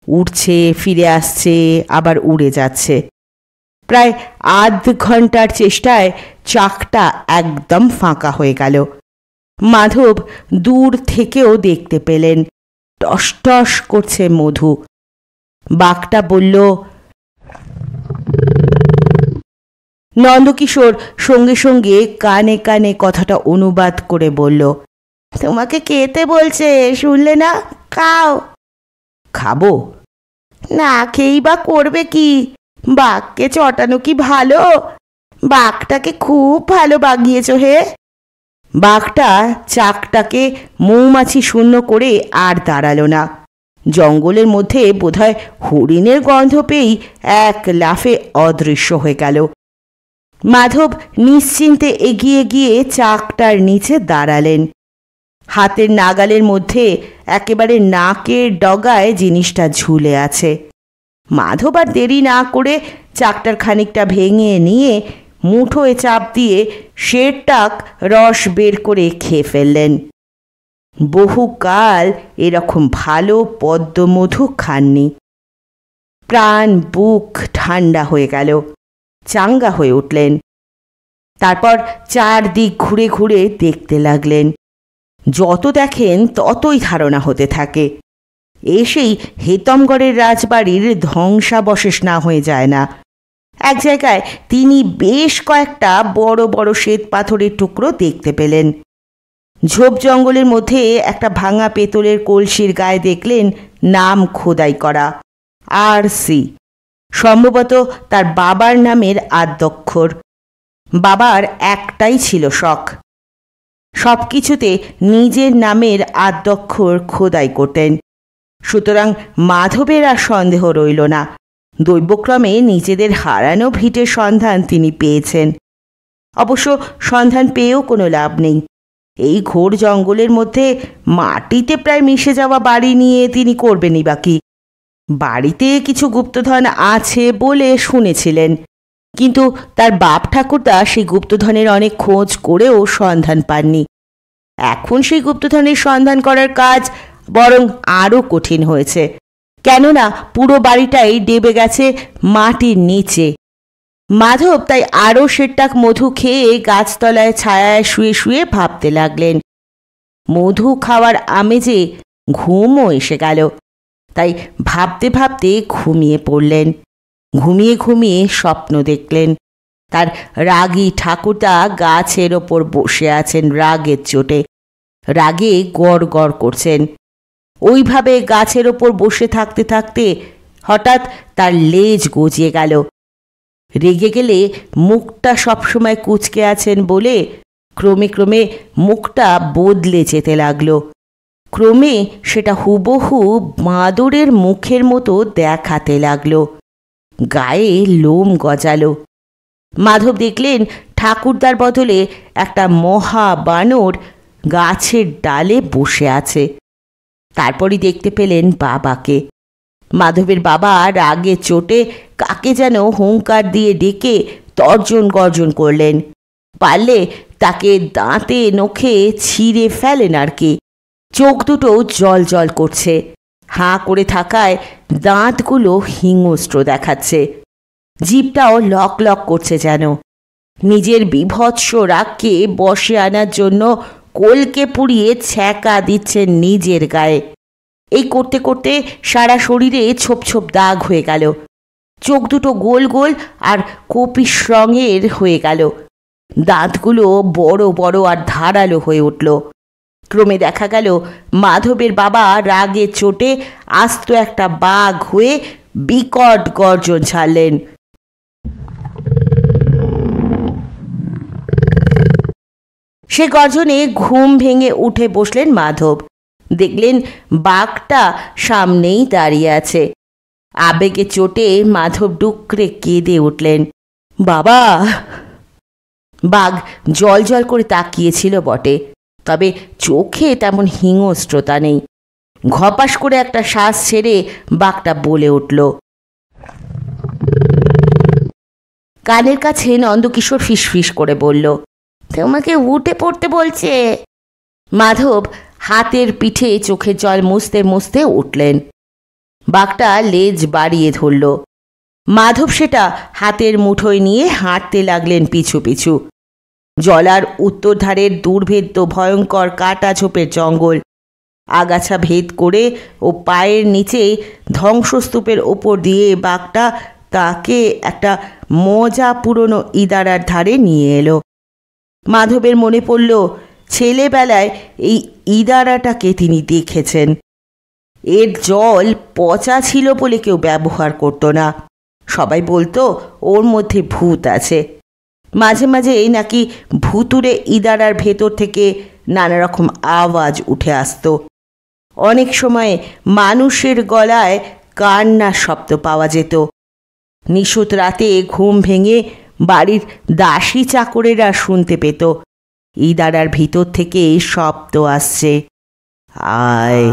উড়ছে, ফিরে আসছে, আবার উড়ে যাচ্ছে। প্রায় আধ ঘন্টার চেষ্টায় চাকটা একদম ফাঁকা হয়ে গেল। মাধব দূর থেকেও দেখতে পেলেন টস টস করছে মধু। বাঘটা বলল, নন্দকিশোর সঙ্গে সঙ্গে কানে কানে কথাটা অনুবাদ করে বলল, তোমাকে খেতে বলছে, শুনলে না? খাও। খাবো? না খেয়েই বা করবে কি? বাঘকে চটানো কি ভালো? বাঘটাকে খুব ভালো বাগিয়েছ হে। বাঘটা চাকটাকে মৌমাছি শূন্য করে আর দাঁড়ালো না। জঙ্গলের মধ্যে বোধহয় হরিণের গন্ধ পেয়েই এক লাফে অদৃশ্য হয়ে গেল। মাধব নিশ্চিন্তে এগিয়ে গিয়ে চাকটার নিচে দাঁড়ালেন। হাতের নাগালের মধ্যে একেবারে নাকের ডগায় জিনিসটা ঝুলে আছে। মাধব আর দেরি না করে চাকটার খানিকটা ভেঙে নিয়ে মুঠোয় চাপ দিয়ে শেরটাক রস বের করে খেয়ে ফেললেন। বহুকাল এরকম ভালো পদ্মমধু খাননি। প্রাণ বুক ঠান্ডা হয়ে গেল, চাঙ্গা হয়ে উঠলেন। তারপর চারদিক ঘুরে ঘুরে দেখতে লাগলেন। যত দেখেন ততই ধারণা হতে থাকে। এসেই হেতমগড়ের রাজবাড়ির ধ্বংসাবশেষ না হয়ে যায় না। এক জায়গায় তিনি বেশ কয়েকটা বড় বড় শ্বেত পাথরের টুকরো দেখতে পেলেন। ঝোপ জঙ্গলের মধ্যে একটা ভাঙা পেতলের কলসির গায়ে দেখলেন নাম খোদাই করা, আর.সি। সম্ভবত তার বাবার নামের আদ্যক্ষর। বাবার একটাই ছিল শখ, সব কিছুতে নিজের নামের আদ্যক্ষর খোদাই করতেন। সুতরাং মাধবের আর সন্দেহ রইল না। দৈবক্রমে নিজেদের হারানো ভিটের সন্ধান তিনি পেয়েছেন। অবশ্য সন্ধান পেয়েও কোনো লাভ নেই। এই ঘোর জঙ্গলের মধ্যে মাটিতে প্রায় মিশে যাওয়া বাড়ি নিয়ে তিনি করবেনই বাকি। বাড়িতে কিছু গুপ্তধন আছে বলে শুনেছিলেন, কিন্তু তার বাপ ঠাকুরদা সেই গুপ্তধনের অনেক খোঁজ করেও সন্ধান পাননি। এখন সেই গুপ্তধনের সন্ধান করার কাজ বরং আরও কঠিন হয়েছে, কেননা পুরো বাড়িটাই ডেবে গেছে মাটির নিচে। মাধব তাই আরও শেরটাক মধু খেয়ে গাছতলায় ছায়ায় শুয়ে শুয়ে ভাবতে লাগলেন। মধু খাওয়ার আমেজে ঘুমও এসে গেল, তাই ভাবতে ভাবতে ঘুমিয়ে পড়লেন। ঘুমিয়ে ঘুমিয়ে স্বপ্ন দেখলেন তার রাগী ঠাকুরদা গাছের ওপর বসে আছেন রাগের চোটে, রাগে গড় গড় করছেন। ওইভাবে গাছের ওপর বসে থাকতে থাকতে হঠাৎ তার লেজ গজিয়ে গেল। রেগে গেলে মুখটা সবসময় কুঁচকে আছেন বলে ক্রমে ক্রমে মুখটা বদলে যেতে লাগলো। ক্রমে সেটা হুবহু বাঁদরের মুখের মতো দেখাতে লাগলো। গায়ে লোম গজালো। মাধব দেখলেন ঠাকুরদার বদলে একটা মহা বানর গাছের ডালে বসে আছে। তারপরই দেখতে পেলেন বাবাকে। মাধবের বাবা রাগে চোটে কাকে যেন হুঙ্কার দিয়ে ডেকে তর্জন গর্জন করলেন। পারলে তাকে দাঁতে নখে ছিঁড়ে ফেলেন আর কি। চোখ দুটো জল জল করছে, হাঁ করে থাকায় দাঁতগুলো হিংস্র দেখাচ্ছে, জিভটাও লক লক করছে যেন। নিজের বিভৎস রাগকে বশে আনার জন্য কোলকে পুড়িয়ে ছ্যাঁকা দিচ্ছেন নিজের গায়ে। এই করতে করতে সারা শরীরে ছোপ ছোপ দাগ হয়ে গেল, চোখ দুটো গোল গোল আর কপিস রঙের হয়ে গেল, দাঁতগুলো বড় বড় আর ধারালো হয়ে উঠল। ক্রমে দেখা গেল মাধবের বাবা রাগে চোটে আস্ত একটা বাঘ হয়ে বিকট গর্জন ছাড়লেন। সে গর্জনে ঘুম ভেঙে উঠে বসলেন মাধব। দেখলেন বাঘটা সামনেই দাঁড়িয়ে আছে। আবেগে চোটে মাধব ডুকরে কেঁদে উঠলেন, বাবা। বাঘ জল জল করে তাকিয়েছিল বটে, তবে চোখে তেমন হিংস্রতা নেই। ঘপাস করে একটা শ্বাস ছেড়ে বাঘটা বলে উঠল। কানের কাছে নন্দকিশোর ফিসফিস করে বলল, তোমাকে উঠে পড়তে বলছে। মাধব হাতের পিঠে চোখের জল মুছতে মুছতে উঠলেন। বাঘটা লেজ বাড়িয়ে ধরল। মাধব সেটা হাতের মুঠোয় নিয়ে হাঁটতে লাগলেন পিছু পিছু। জলার উত্তর ধারের দুর্ভেদ্য ভয়ঙ্কর কাটা ঝোপের জঙ্গল, আগাছা ভেদ করে ও পায়ের নিচে ধ্বংসস্তূপের ওপর দিয়ে বাঘটা তাকে একটা মজা পুরনো ইদারার ধারে নিয়ে এলো। মাধবের মনে পড়ল ছেলেবেলায় এই ইদারাটাকে তিনি দেখেছেন। এর জল পচা ছিল বলে কেউ ব্যবহার করত না, সবাই বলতো ওর মধ্যে ভূত আছে। মাঝে মাঝে নাকি ভুতুরে ইদারার ভেতর থেকে নানা রকম আওয়াজ উঠে আসত। অনেক সময় মানুষের গলায় কান্নার শব্দ পাওয়া যেত। নিশুত রাতে ঘুম ভেঙে বাড়ির দাসী চাকরেরা শুনতে পেত ইদারার ভিতর থেকে শব্দ আসছে, আয়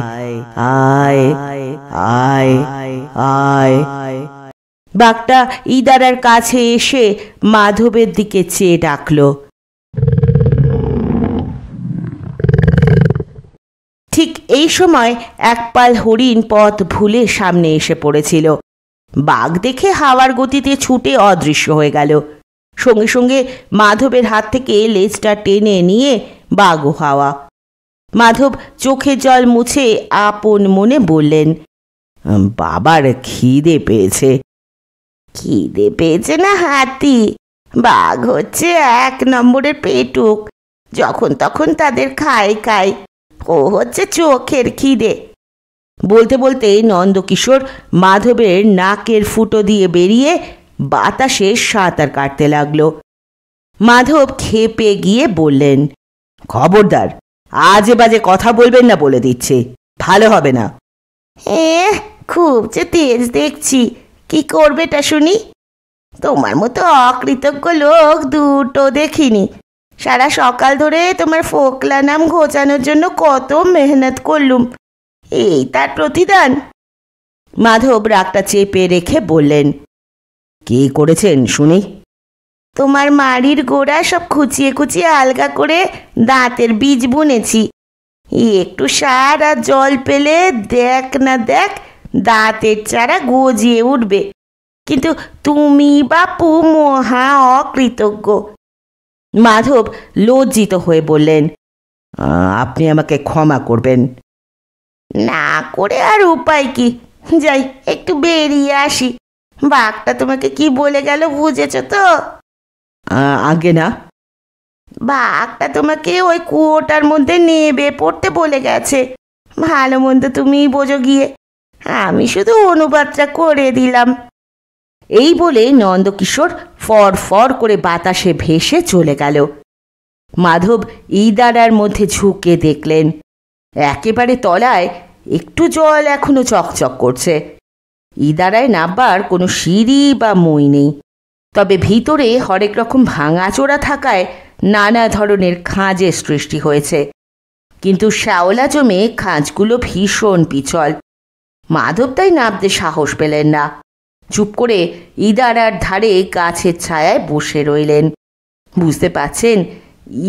আয় আয় আয়। বাঘটা ইদারার কাছে এসে মাধবের দিকে চেয়ে ডাকল। ঠিক এই সময় এক পাল হরিণ পথ ভুলে সামনে এসে পড়েছিল। বাঘ দেখে হাওয়ার গতিতে ছুটে অদৃশ্য হয়ে গেল। সঙ্গে সঙ্গে মাধবের হাত থেকে লেজটা টেনে নিয়ে বাঘও হাওয়া। মাধব চোখে জল মুছে আপন মনে বললেন, বাবার খিদে পেয়েছে। খিদে পেয়েছে না হাতি? বাঘ হচ্ছে 1 নম্বরের পেটুক, যখন তখন তাদের খায় খায়। ও হচ্ছে চোখের খিদে। বলতে বলতে নন্দকিশোর মাধবের নাকের ফুটো দিয়ে বেরিয়ে বাতাসে সাঁতার কাটতে লাগলো। মাধব খেপে গিয়ে বললেন, খবরদার, আজে বাজে কথা বলবেন না বলে দিচ্ছে, ভালো হবে না। খুব যে তেজ দেখছি, কি করবেটা শুনি? তোমার মতো অকৃতজ্ঞ লোক দুটো দেখিনি। সারা সকাল ধরে তোমার ফোকলা নাম ঘোচানোর জন্য কত মেহনত করলুম, এই তার প্রতিদান। মাধব রাগটা চেপে রেখে বললেন, কি করেছেন শুনি? তোমার মাড়ির গোড়া সব খুচিয়ে খুচিয়ে আলগা করে দাঁতের বীজ বুনেছি। একটু সার আর জল পেলে দেখ না দেখ দাঁতের চারা গজিয়ে উঠবে। কিন্তু তুমি বাপু মহা অকৃতজ্ঞ। মাধব লজ্জিত হয়ে বললেন, আপনি আমাকে ক্ষমা করবেন। না করে আর উপায় কি? যাই একটু বেরিয়ে আসি। বাঘটা তোমাকে কি বলে গেল বুঝেছ তো? আগে না। বাঘটা তোমাকে ওই কুয়োটার মধ্যে নেবে পড়তে বলে গেছে। ভালো মন্দ তুমিই বোঝো গিয়ে, আমি শুধু অনুবাদটা করে দিলাম। এই বলে নন্দকিশোর ফর ফর করে বাতাসে ভেসে চলে গেল। মাধব ইদারার মধ্যে ঝুঁকে দেখলেন, একেবারে তলায় একটু জল এখনো চকচক করছে। ইদারায় নামবার কোনো সিঁড়ি বা মই নেই, তবে ভিতরে হরেক রকম ভাঙাচোরা থাকায় নানা ধরনের খাঁজের সৃষ্টি হয়েছে। কিন্তু শ্যাওলা জমে খাঁজগুলো ভীষণ পিছল। মাধব তাই নামতে সাহস পেলেন না। চুপ করে ইদারার ধারে গাছের ছায়ায় বসে রইলেন। বুঝতে পারছেন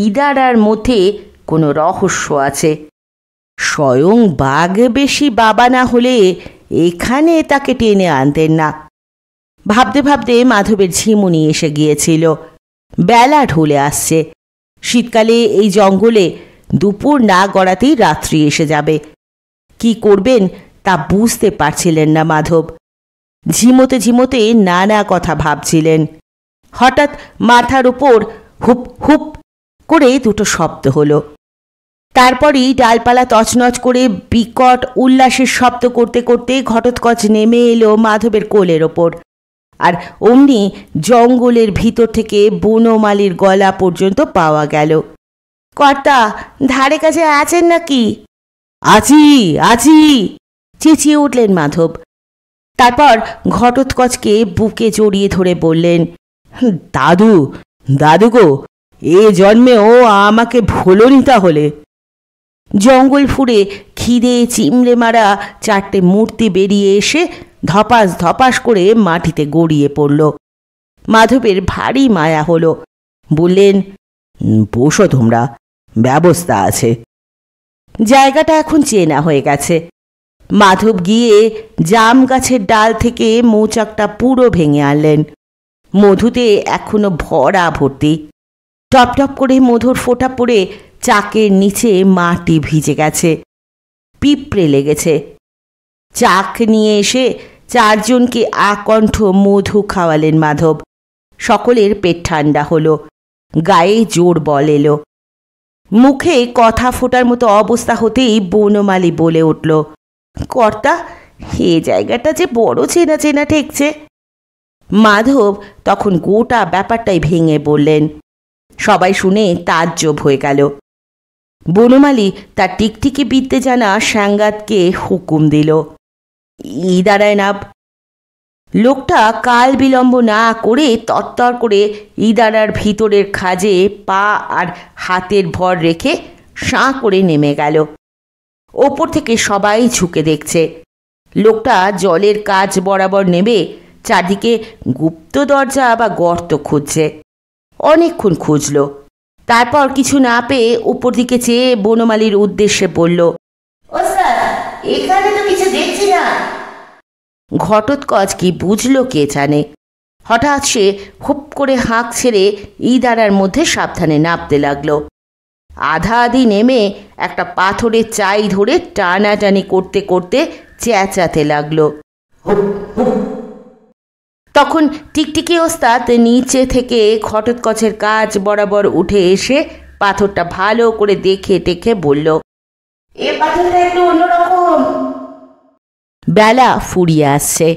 ইদারার মধ্যে কোনো রহস্য আছে। স্বয়ং বাঘ বেশি বাবা না হলে এখানে তাকে টেনে আনতেন না। ভাবতে ভাবতে মাধবের ঝিমুনি এসে গিয়েছিল। বেলা ঢলে আসছে। শীতকালে এই জঙ্গলে দুপুর না গড়াতেই রাত্রি এসে যাবে। কি করবেন তা বুঝতে পারছিলেন না মাধব। ঝিমোতে ঝিমোতে নানা কথা ভাবছিলেন। হঠাৎ মাথার উপর হুপ হুপ করে দুটো শব্দ হলো। তারপরই ডালপালা তছনছ করে বিকট উল্লাসের শব্দ করতে করতে ঘটোৎকচ নেমে এলো মাধবের কোলের ওপর। আর অমনি জঙ্গলের ভিতর থেকে বনমালীর গলা পর্যন্ত পাওয়া গেল। কর্তা, ধারে কাছে আছেন নাকি? আছি আছি, চেঁচিয়ে উঠলেন মাধব। তারপর ঘটোৎকচকে বুকে জড়িয়ে ধরে বললেন, দাদু, দাদু গো, এ জন্মেও আমাকে ভোলনি তাহলে। জঙ্গল ফুঁড়ে খিদে চিমড়ে মারা চারটে মূর্তি বেরিয়ে এসে ধপাস ধপাস করে মাটিতে গড়িয়ে পড়ল। মাধবের ভারী মায়া হলো। বললেন, বসো তোমরা, ব্যবস্থা আছে। জায়গাটা এখন চেনা হয়ে গেছে। মাধব গিয়ে জাম গাছের ডাল থেকে মৌচাকটা পুরো ভেঙে আনলেন। মধুতে এখনো ভরা ভর্তি। টপ টপ করে মধুর ফোঁটা পড়ে চাকের নিচে মাটি ভিজে গেছে। পিঁপড়ে লেগেছে। চাক নিয়ে এসে চারজনকে আকণ্ঠ মধু খাওয়ালেন মাধব। সকলের পেট ঠান্ডা হলো, গায়ে জোর বল এলো। মুখে কথা ফোটার মতো অবস্থা হতেই বনমালী বলে উঠল, কর্তা, এ জায়গাটা যে বড় চেনা চেনা ঠেকছে। মাধব তখন গোটা ব্যাপারটাই ভেঙে বললেন। সবাই শুনে তাজ্জব হয়ে গেল। বনমালী তার টিকটিকি বিদ্যে জানা সাঙ্গাতকে হুকুম দিল, ইদারায় নাব। লোকটা কাল বিলম্ব না করে তরতর করে ইদারার ভিতরের খাজে পা আর হাতের ভর রেখে সাঁ করে নেমে গেল। ওপর থেকে সবাই ঝুঁকে দেখছে। লোকটা জলের কাজ বরাবর নেমে চারদিকে গুপ্ত দরজা বা গর্ত খুঁজছে। অনেকক্ষণ খুঁজল। তারপর কিছু না পেয়ে উপর দিকে চেয়ে বনমালীর উদ্দেশ্যে বলল, ওস্তাদ, এখানে তো কিছু দেখছি না। ঘটোৎকচ কি বুঝল কে জানে। হঠাৎ সে হুপ করে হাঁক ছেড়ে ইদারার মধ্যে সাবধানে নামতে লাগলো। আধা আধি নেমে একটা পাথরের চাই ধরে টানাটানি করতে করতে চেঁচাতে লাগলো, হুপ হুপ। তখন টিকটিকি ওস্তাদ নিচে থেকে ঘটোৎকচের কাজ বরাবর উঠে এসে পাথরটা ভালো করে দেখে টেখে বলল, এ পাথরটা একটু অন্যরকম। বেলা ফুরিয়ে আসছে।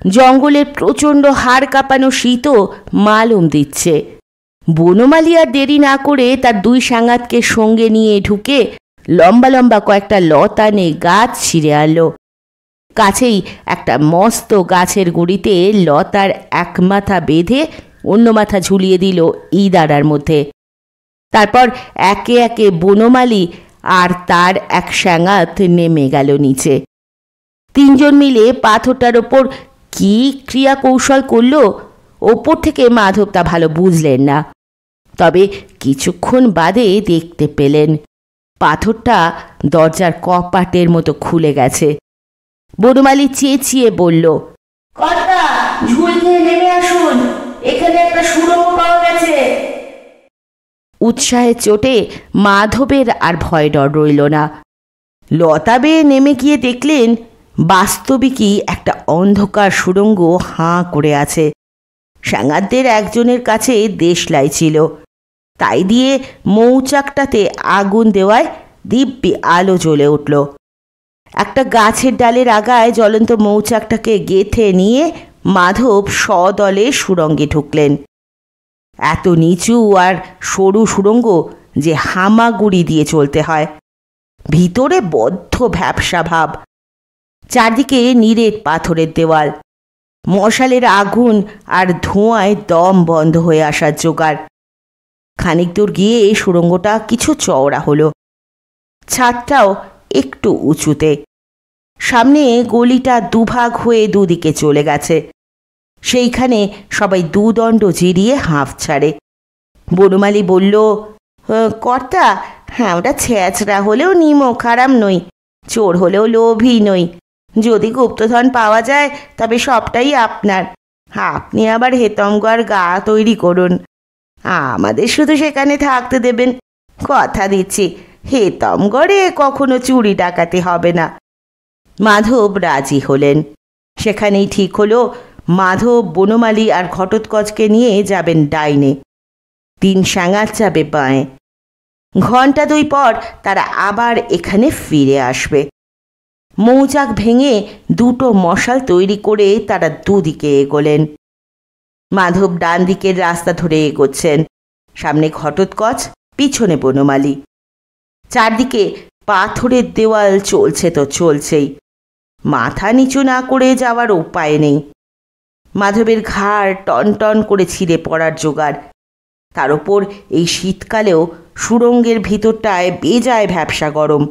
জঙ্গলের প্রচণ্ড হাড় কাঁপানো শীতও মালুম দিচ্ছে। বনমালী আর দেরি না করে তার দুই সাঙ্গাতকে সঙ্গে নিয়ে ঢুকে লম্বা লম্বা কয়েকটা লতানে গাছ ছিঁড়ে আনলো। কাছেই একটা মস্ত গাছের গুড়িতে লতার এক মাথা বেঁধে অন্য মাথা ঝুলিয়ে দিল ইদারার মধ্যে। তারপর একে একে বনমালী আর তার এক সাঙ্গাত নেমে গেল নিচে। তিনজন মিলে পাথরটার ওপর কি ক্রিয়া কৌশল করল ওপর থেকে মাধব তা ভালো বুঝলেন না। তবে কিছুক্ষণ বাদে দেখতে পেলেন পাথরটা দরজার কপাটের মতো খুলে গেছে। বনমালী চেঁচিয়ে বলল, কর্তা, ঝুল খেয়ে নেমে আসুন, এখানে একটা সুড়ঙ্গ পাওয়া গেছে। উৎসাহের চোটে মাধবের আর ভয় ডর রইল না। লতা বেয়ে নেমে গিয়ে দেখলেন বাস্তবিকই একটা অন্ধকার সুড়ঙ্গ হাঁ করে আছে। সাঙ্গাতদের একজনের কাছে দেশলাই ছিল, তাই দিয়ে মৌচাকটাতে আগুন দেওয়ায় দিব্যি আলো জ্বলে উঠল। একটা গাছের ডালের আগায় জ্বলন্ত মৌচাকটাকে গেঁথে নিয়ে মাধব সদলে সুড়ঙ্গে ঢুকলেন। এত নিচু আর সরু সুড়ঙ্গ যে হামাগুড়ি দিয়ে চলতে হয়। ভিতরে বদ্ধ ভ্যাপসা ভাব। চারদিকে নিরেট পাথরের দেওয়াল। মশালের আগুন আর ধোঁয়ায় দম বন্ধ হয়ে আসার জোগাড়। খানিক দূর গিয়ে সুড়ঙ্গটা কিছু চওড়া হলো। ছাদটাও একটু উঁচুতে। সামনে গলিটা দুভাগ হয়ে দুদিকে চলে গেছে। সেইখানে সবাই দুদণ্ড জিরিয়ে হাঁফ ছাড়ে। বনমালী বলল, কর্তা, হ্যাঁ, ওটা ছেঁচড়া হলেও নিমো খারাপ নই, চোর হলেও লোভী নই। যদি গুপ্তধন পাওয়া যায় তবে সবটাই আপনার। আপনি আবার হেতমগড় গা তৈরি করুন, আমাদের শুধু সেখানে থাকতে দেবেন। কথা দিচ্ছি, হেতমগড়ে কখনো চুরি ডাকাতি হবে না। মাধব রাজি হলেন। সেখানেই ঠিক হলো মাধব বনমালী আর ঘটোৎকচকে নিয়ে যাবেন ডাইনে, 3 স্যাঙার যাবে বাঁয়ে। ঘণ্টা 2 পর তারা আবার এখানে ফিরে আসবে। মৌচাক ভেঙে 2টো মশাল তৈরি করে তারা দুদিকে এগোলেন। মাধব ডান দিকের রাস্তা ধরে এগোচ্ছেন, সামনে ঘটোৎকচ, পিছনে বনমালী। চারদিকে পাথরের দেওয়াল চলছে তো চলছেই, মাথা নিচু না করে যাওয়ার উপায় নেই। মাধবের ঘাড় টনটন করে ছিঁড়ে পড়ার জোগাড়। তার ওপর এই শীতকালেও সুড়ঙ্গের ভিতরটায় বেজায় ভ্যাপসা গরম।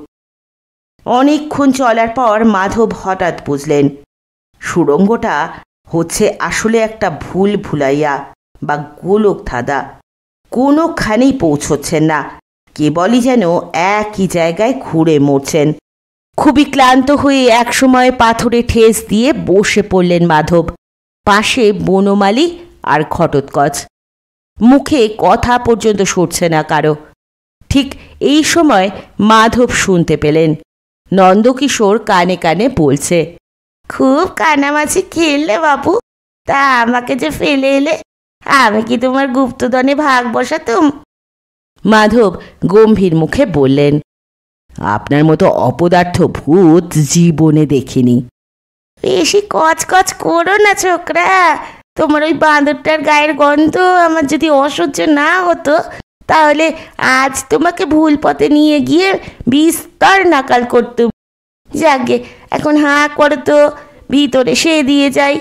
অনেকক্ষণ চলার পর মাধব হঠাৎ বুঝলেন সুড়ঙ্গটা হচ্ছে আসলে একটা ভুল ভুলাইয়া বা গোলক ধাঁধা। কোনোখানেই পৌঁছচ্ছেন না, কেবলই যেন একই জায়গায় ঘুরে মরছেন। খুবই ক্লান্ত হয়ে একসময় পাথরে ঠেস দিয়ে বসে পড়লেন মাধব। পাশে বনমালী আর ঘটোৎকচ। মুখে কথা পর্যন্ত সরছে না কারো। ঠিক এই সময় মাধব শুনতে পেলেন নন্দকিশোর কানে কানে বলছে, খুব কানামাছি খেললে বাবু, তা আমাকে যে ফেলে এলে, আমি কি তোমার গুপ্তধনে ভাগ বসাতুম? মাধব গম্ভীর মুখে বললেন, আপনার মতো অপদার্থ ভূত জীবনে দেখিনি। বেশি কচকচ করো না ছোকরা, তোমার ওই বাঁদরটার গায়ের গন্ধ আমার যদি অসহ্য না হতো তাহলে আজ তোমাকে ভুল পথে নিয়ে গিয়ে বিস্তর নাকাল করতুম। যাকে এখন হাঁ করো তো, ভিতরে সে দিয়ে যাই।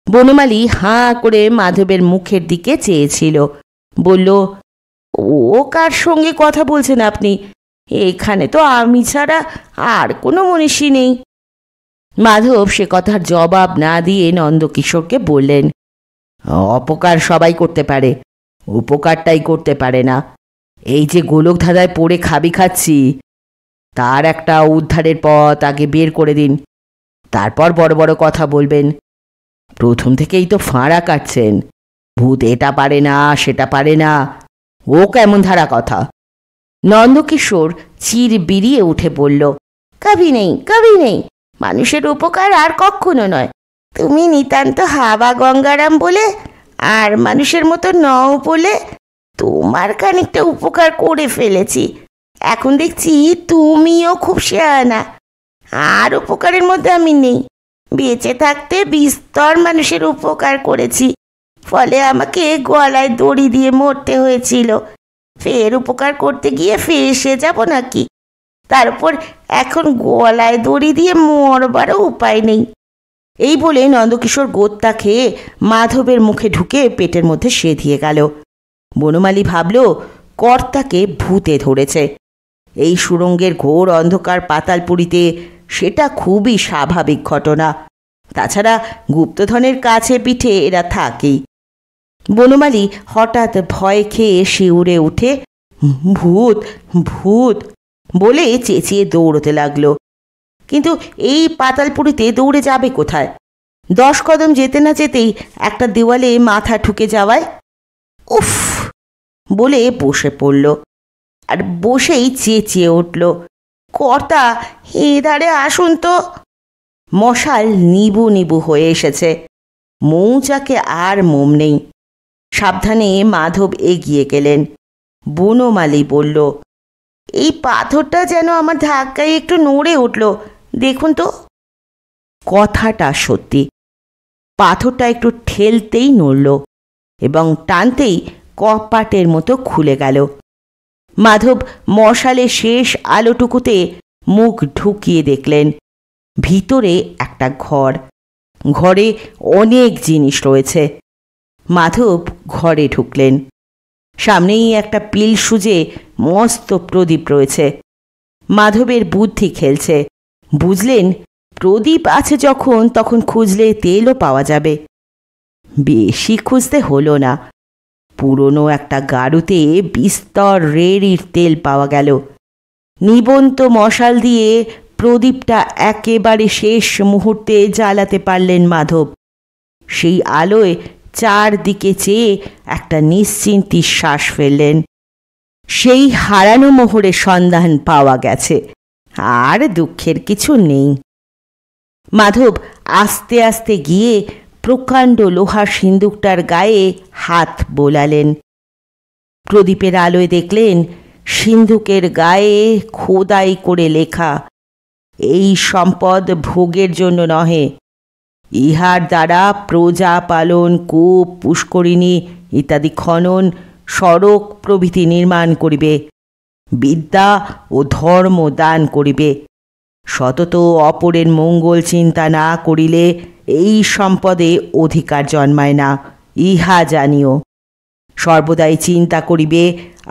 বনমালী হাঁ করে মাধবের মুখের দিকে চেয়েছিল। বলল, ও কার সঙ্গে কথা বলছেন আপনি? এখানে তো আমি ছাড়া আর কোনো মনীষী নেই। মাধব সে কথার জবাব না দিয়ে নন্দকিশোরকে বললেন, অপকার সবাই করতে পারে, উপকারটাই করতে পারে না। এই যে গোলক ধাঁধায় পড়ে খাবি খাচ্ছি, তার একটা উদ্ধারের পথ আগে বের করে দিন, তারপর বড় বড় কথা বলবেন। প্রথম থেকেই তো ফাঁড়া কাটছেন, ভূত এটা পারে না সেটা পারে না, ও কেমন ধারা কথা। নন্দকিশোর চির বিরিয়ে উঠে বলল, কবি নেই, কবি নেই, মানুষের উপকার আর কখনো নয়। তুমি নিতান্ত হাওয়া গঙ্গারাম বলে আর মানুষের মতো নও বলে তোমার খানিকটা উপকার করে ফেলেছি। এখন দেখছি তুমিও খুব শেয়ানা, আর উপকারের মধ্যে আমি নেই। বেঁচে থাকতে বিস্তর মানুষের উপকার করেছি, ফলে আমাকে গলায় দড়ি দিয়ে মরতে হয়েছিল। ফের উপকার করতে গিয়ে ফেসে যাব নাকি? তার উপর এখন গলায় দড়ি দিয়ে মরবারও উপায় নেই। এই বলে নন্দকিশোর গোত্তা খেয়ে মাধবের মুখে ঢুকে পেটের মধ্যে সেধিয়ে গেল। বনমালী ভাবল কর্তাকে ভূতে ধরেছে। এই সুড়ঙ্গের ঘোর অন্ধকার পাতালপুরীতে সেটা খুবই স্বাভাবিক ঘটনা। তাছাড়া গুপ্তধনের কাছে পিঠে এরা থাকেই। বনমালী হঠাৎ ভয় খেয়ে শিউরে উঠে ভূত ভূত বলে চেঁচিয়ে দৌড়তে লাগলো। কিন্তু এই পাতালপুরীতে দৌড়ে যাবে কোথায়? 10 কদম যেতে না যেতেই একটা দেওয়ালে মাথা ঠুকে যাওয়ায় উফ বলে বসে পড়ল। আর বসেই চেঁচিয়ে উঠল, কর্তা, এধারে আসুন তো। মশাল নিবু নিবু হয়ে এসেছে। মৌচাকে আর মোম নেই। সাবধানে মাধব এগিয়ে গেলেন। বনমালী বলল, এই পাথরটা যেন আমার ধাক্কায় একটু নড়ে উঠল, দেখুন তো। কথাটা সত্যি। পাথরটা একটু ঠেলতেই নড়ল এবং টানতেই কপাটের মতো খুলে গেল। মাধব মশালের শেষ আলোটুকুতে মুখ ঢুকিয়ে দেখলেন ভিতরে একটা ঘর। ঘরে অনেক জিনিস রয়েছে। মাধব ঘরে ঢুকলেন। সামনেই একটা পিল সুজে মস্ত প্রদীপ রয়েছে। মাধবের বুদ্ধি খেলছে। বুঝলেন, প্রদীপ আছে যখন তখন খুঁজলে তেলও পাওয়া যাবে। বেশি খুঁজতে হলো না। পুরনো একটা গাড়ুতে বিস্তর রেড়ির তেল পাওয়া গেল। নিবন্ত মশাল দিয়ে প্রদীপটা একেবারে শেষ মুহূর্তে জ্বালাতে পারলেন মাধব। সেই আলোয় চারদিকে চেয়ে একটা নিশ্চিন্তির শ্বাস ফেললেন। সেই হারানো মোহরের সন্ধান পাওয়া গেছে, আর দুঃখের কিছু নেই। মাধব আস্তে আস্তে গিয়ে প্রকাণ্ড লোহার সিন্দুকটার গায়ে হাত বোলালেন। প্রদীপের আলোয় দেখলেন সিন্দুকের গায়ে খোদাই করে লেখা, এই সম্পদ ভোগের জন্য নহে, ইহার দ্বারা প্রজা পালন, কূপ, পুষ্করিণী ইত্যাদি খনন, সড়ক প্রভৃতি নির্মাণ করিবে, বিদ্যা ও ধর্ম দান করিবে। সতত অপরের মঙ্গল চিন্তা না করিলে এই সম্পদে অধিকার জন্মায় না, ইহা জানিও। সর্বদাই চিন্তা করিবে,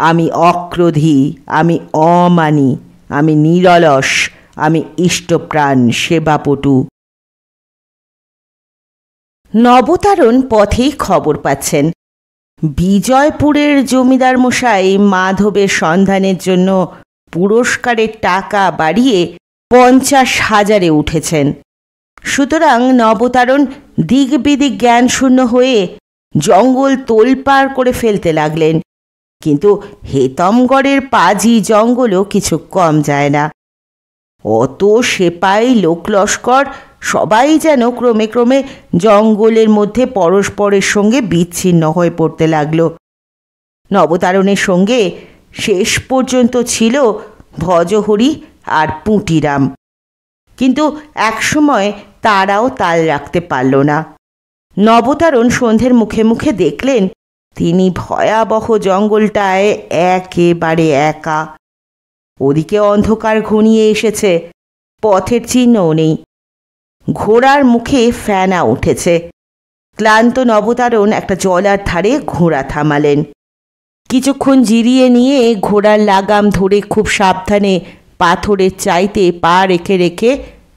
আমি অক্রোধী, আমি অমানী, আমি নিরলস, আমি ইষ্টপ্রাণ সেবাপটু। নবতারণ পথেই খবর পাচ্ছেন বিজয়পুরের জমিদার মশাই মাধবের সন্ধানের জন্য পুরস্কারের টাকা বাড়িয়ে 50,000-এ উঠেছেন। সুতরাং নবতারণ দিক বিদিক জ্ঞান শূন্য হয়ে জঙ্গল তোলপাড় করে ফেলতে লাগলেন। কিন্তু হেতমগড়ের পাজি জঙ্গলও কিছু কম যায় না। অত সেপাই, লোকলস্কর সবাই যেন ক্রমে ক্রমে জঙ্গলের মধ্যে পরস্পরের সঙ্গে বিচ্ছিন্ন হয়ে পড়তে লাগল। নবতারণের সঙ্গে শেষ পর্যন্ত ছিল ভজহরি আর পুঁটিরাম, কিন্তু একসময় তারাও তাল রাখতে পারল না। নবতারণ সন্ধ্যের মুখে মুখে দেখলেন তিনি ভয়াবহ জঙ্গলটায় একেবারে একা। ওদিকে অন্ধকার ঘনিয়ে এসেছে, পথের চিহ্নও নেই। ঘোড়ার মুখে ফেনা উঠেছে। ক্লান্ত নবতারণ একটা জলার ধারে ঘোড়া থামালেন। কিছুক্ষণ জিরিয়ে নিয়ে ঘোড়ার লাগাম ধরে খুব সাবধানে পাথরের চাইতে পা রেখে রেখে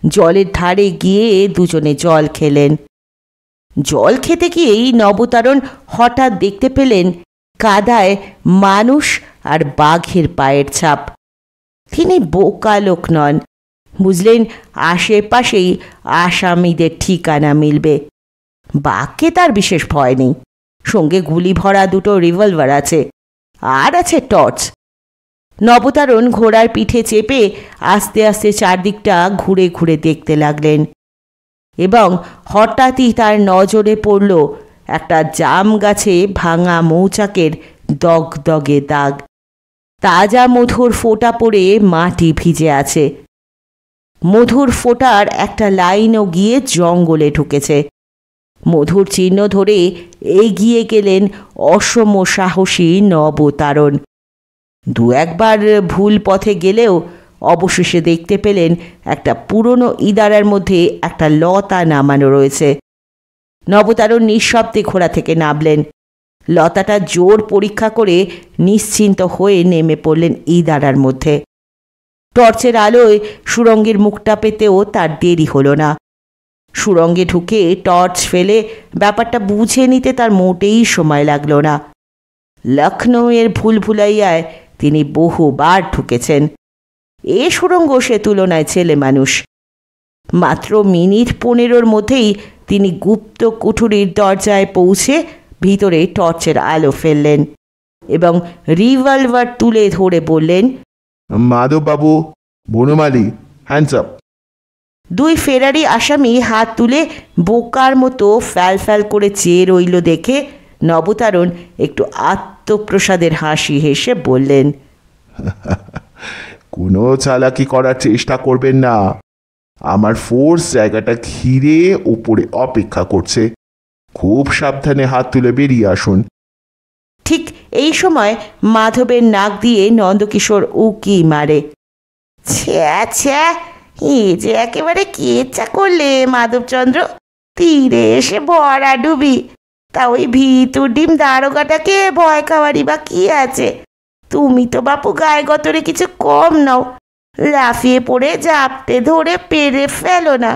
জলের ধারে গিয়ে দুজনে জল খেলেন। জল খেতে গিয়েই নবতারণ হঠাৎ দেখতে পেলেন কাদায় মানুষ আর বাঘের পায়ের ছাপ। তিনি বোকা লোক নন, বুঝলেন আশেপাশেই আসামিদের ঠিকানা মিলবে। বাঘকে তার বিশেষ ভয় নেই, সঙ্গে গুলি ভরা দুটো রিভলভার আছে, আর আছে টর্চ। নবতারণ ঘোড়ার পিঠে চেপে আস্তে আস্তে চারদিকটা ঘুরে ঘুরে দেখতে লাগলেন, এবং হঠাৎই তার নজরে পড়ল একটা জাম গাছে ভাঙা মৌচাকের দগদগে দাগ। তাজা মধুর ফোঁটা পড়ে মাটি ভিজে আছে। মধুর ফোঁটার একটা লাইনও গিয়ে জঙ্গলে ঢুকেছে। মধুর চিহ্ন ধরে এগিয়ে গেলেন অসম সাহসী নবতারণ। দু একবার ভুল পথে গেলেও অবশেষে দেখতে পেলেন একটা পুরনো ইদারার মধ্যে একটা লতা নামানো রয়েছে। নবতারণ নিঃশব্দে ঘোড়া থেকে নামলেন। লতাটা জোর পরীক্ষা করে নিশ্চিন্ত হয়ে নেমে পড়লেন ইদারার মধ্যে। টর্চের আলোয় সুরঙ্গের মুখটা পেতেও তার দেরি হলো না। সুরঙ্গে ঢুকে টর্চ ফেলে ব্যাপারটা বুঝে নিতে তার মোটেই সময় লাগলো না। লখনৌয়ের ভুলভুলাইয়ায় তিনি বহুবার ঢুকেছেন। এ সুরঙ্গ সে তুলনায় ছেলে মানুষ। মাত্র মিনিট 15 মধ্যেই তিনি গুপ্ত কুঠুরির দরজায় পৌঁছে ভিতরে টর্চের আলো ফেললেন এবং রিভলভার তুলে ধরে বললেন, মাধববাবু, বনমালী, হ্যান্ডস আপ। দুই ফেরারি আসামি হাত তুলে বোকার মতো ফ্যাল ফ্যাল করে চেয়ে রইল দেখে নবতারণ একটু আত্মপ্রসাদের হাসি হেসে বললেন, কোনো চালাকি করার চেষ্টা করবেন না। আমার ফোর্স জায়গাটা ঘিরে উপরে অপেক্ষা করছে। খুব সাবধানে হাত তুলে বেরিয়ে আসুন। ঠিক এই সময় মাধবের নাক দিয়ে নন্দকিশোর উকি মারে। ছ্যা ছ্যা, এ যে একেবারে কেচ্ছা করলে মাধবচন্দ্র, তীরে এসে ভরা ডুবি। তা ওই ভিতুর ডিম দারোগাটাকে ভয় খাওয়ারই বা কি আছে? তুমি তো বাপু গায়ে গতরে কিছু কম নাও। লাফিয়ে পড়ে জাপটে ধরে পেরে ফেলো না।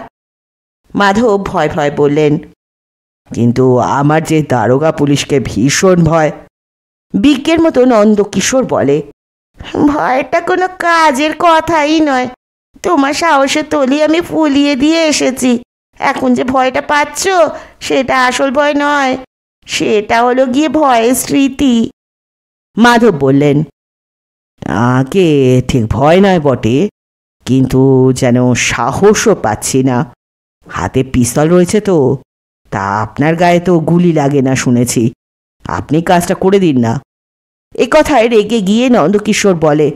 মাধব ভয় ভয় বললেন। কিন্তু আমার যে দারোগা পুলিশকে ভীষণ ভয়। বিজ্ঞের মতো নন্দকিশোর বলে, ভয়টা কোনো কাজের কথাই নয়। তোমার সাহসের তলি আমি ফুলিয়ে দিয়ে এসেছি। এখন যে ভয়টা পাচ্ছ সেটা আসল ভয় নয়, সেটা হলো গিয়ে ভয়ের স্মৃতি। মাধব বললেন, আগে ঠিক ভয় নয় বটে, কিন্তু যেন সাহসও পাচ্ছি না। হাতে পিস্তল রয়েছে তো, তা আপনার গায়ে তো গুলি লাগে না শুনেছি। আপনি কাজটা করে দিন না। এ কথায় রেগে গিয়ে নন্দকিশোর বলে,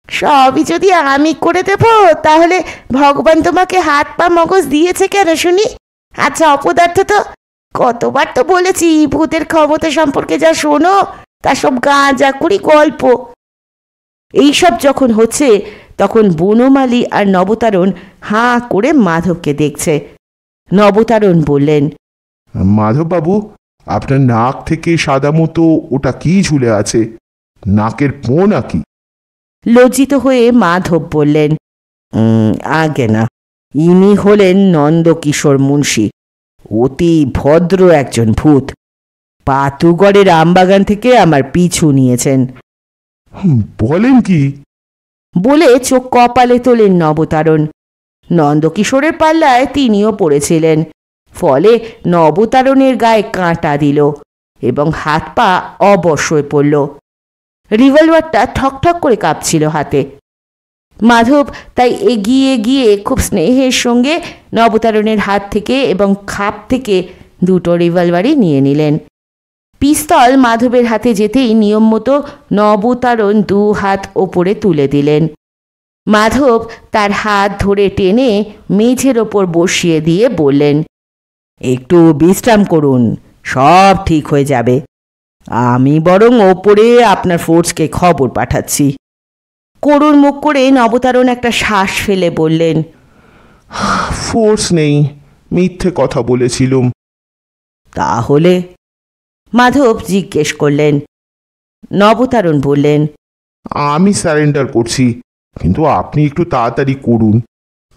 সবই যদি আমি করে দেবো তাহলে ভগবান তোমাকে হাত পা মগজ দিয়েছে কেন শুনি? আচ্ছা অপদার্থ, তো কতবার তো বলেছি ভূতের ক্ষমতা সম্পর্কে যা শোনো তা সব গাঁজা করি গল্প। এইসব যখন হচ্ছে তখন বনমালী আর নবতারণ হাঁ করে মাধবকে দেখছে। নবতারণ বললেন, মাধববাবু, আপনার নাক থেকে সাদা মতো ওটা কি ঝুলে আছে? নাকের পো নাকি? লজ্জিত হয়ে মাধব বললেন, আগে না, ইনি হলেন নন্দকিশোর মুন্সি, অতি ভদ্র একজন ভূত। পাতুগড়ের আমবাগান থেকে আমার পিছু নিয়েছেন। বলেন কি? বলে চোখ কপালে তোলেন নবতারণ। নন্দকিশোরের পাল্লায় তিনিও পড়েছিলেন, ফলে নবতারণের গায়ে কাঁটা দিল এবং হাত পা অবশ হয়ে পড়ল। রিভলভারটা ঠকঠক করে কাঁপছিল হাতে। মাধব তাই এগিয়ে গিয়ে খুব স্নেহের সঙ্গে নবতারণের হাত থেকে এবং খাপ থেকে দুটো রিভলভারই নিয়ে নিলেন। পিস্তল মাধবের হাতে যেতেই নিয়ম মতো নবতারণ দু হাত ওপরে তুলে দিলেন। মাধব তার হাত ধরে টেনে মেঝের ওপর বসিয়ে দিয়ে বললেন, একটু বিশ্রাম করুন, সব ঠিক হয়ে যাবে। আমি বরং ওপরে আপনার ফোর্সকে খবর পাঠাচ্ছি। করুণ মুখ করে নবতারণ একটা শ্বাস ফেলে বললেন, ফোর্স নেই, মিথ্যে কথা বলেছিলুম। তাহলে? মাধব জিজ্ঞেস করলেন। নবতারণ বললেন, আমি সারেন্ডার করছি, কিন্তু আপনি একটু তাড়াতাড়ি করুন।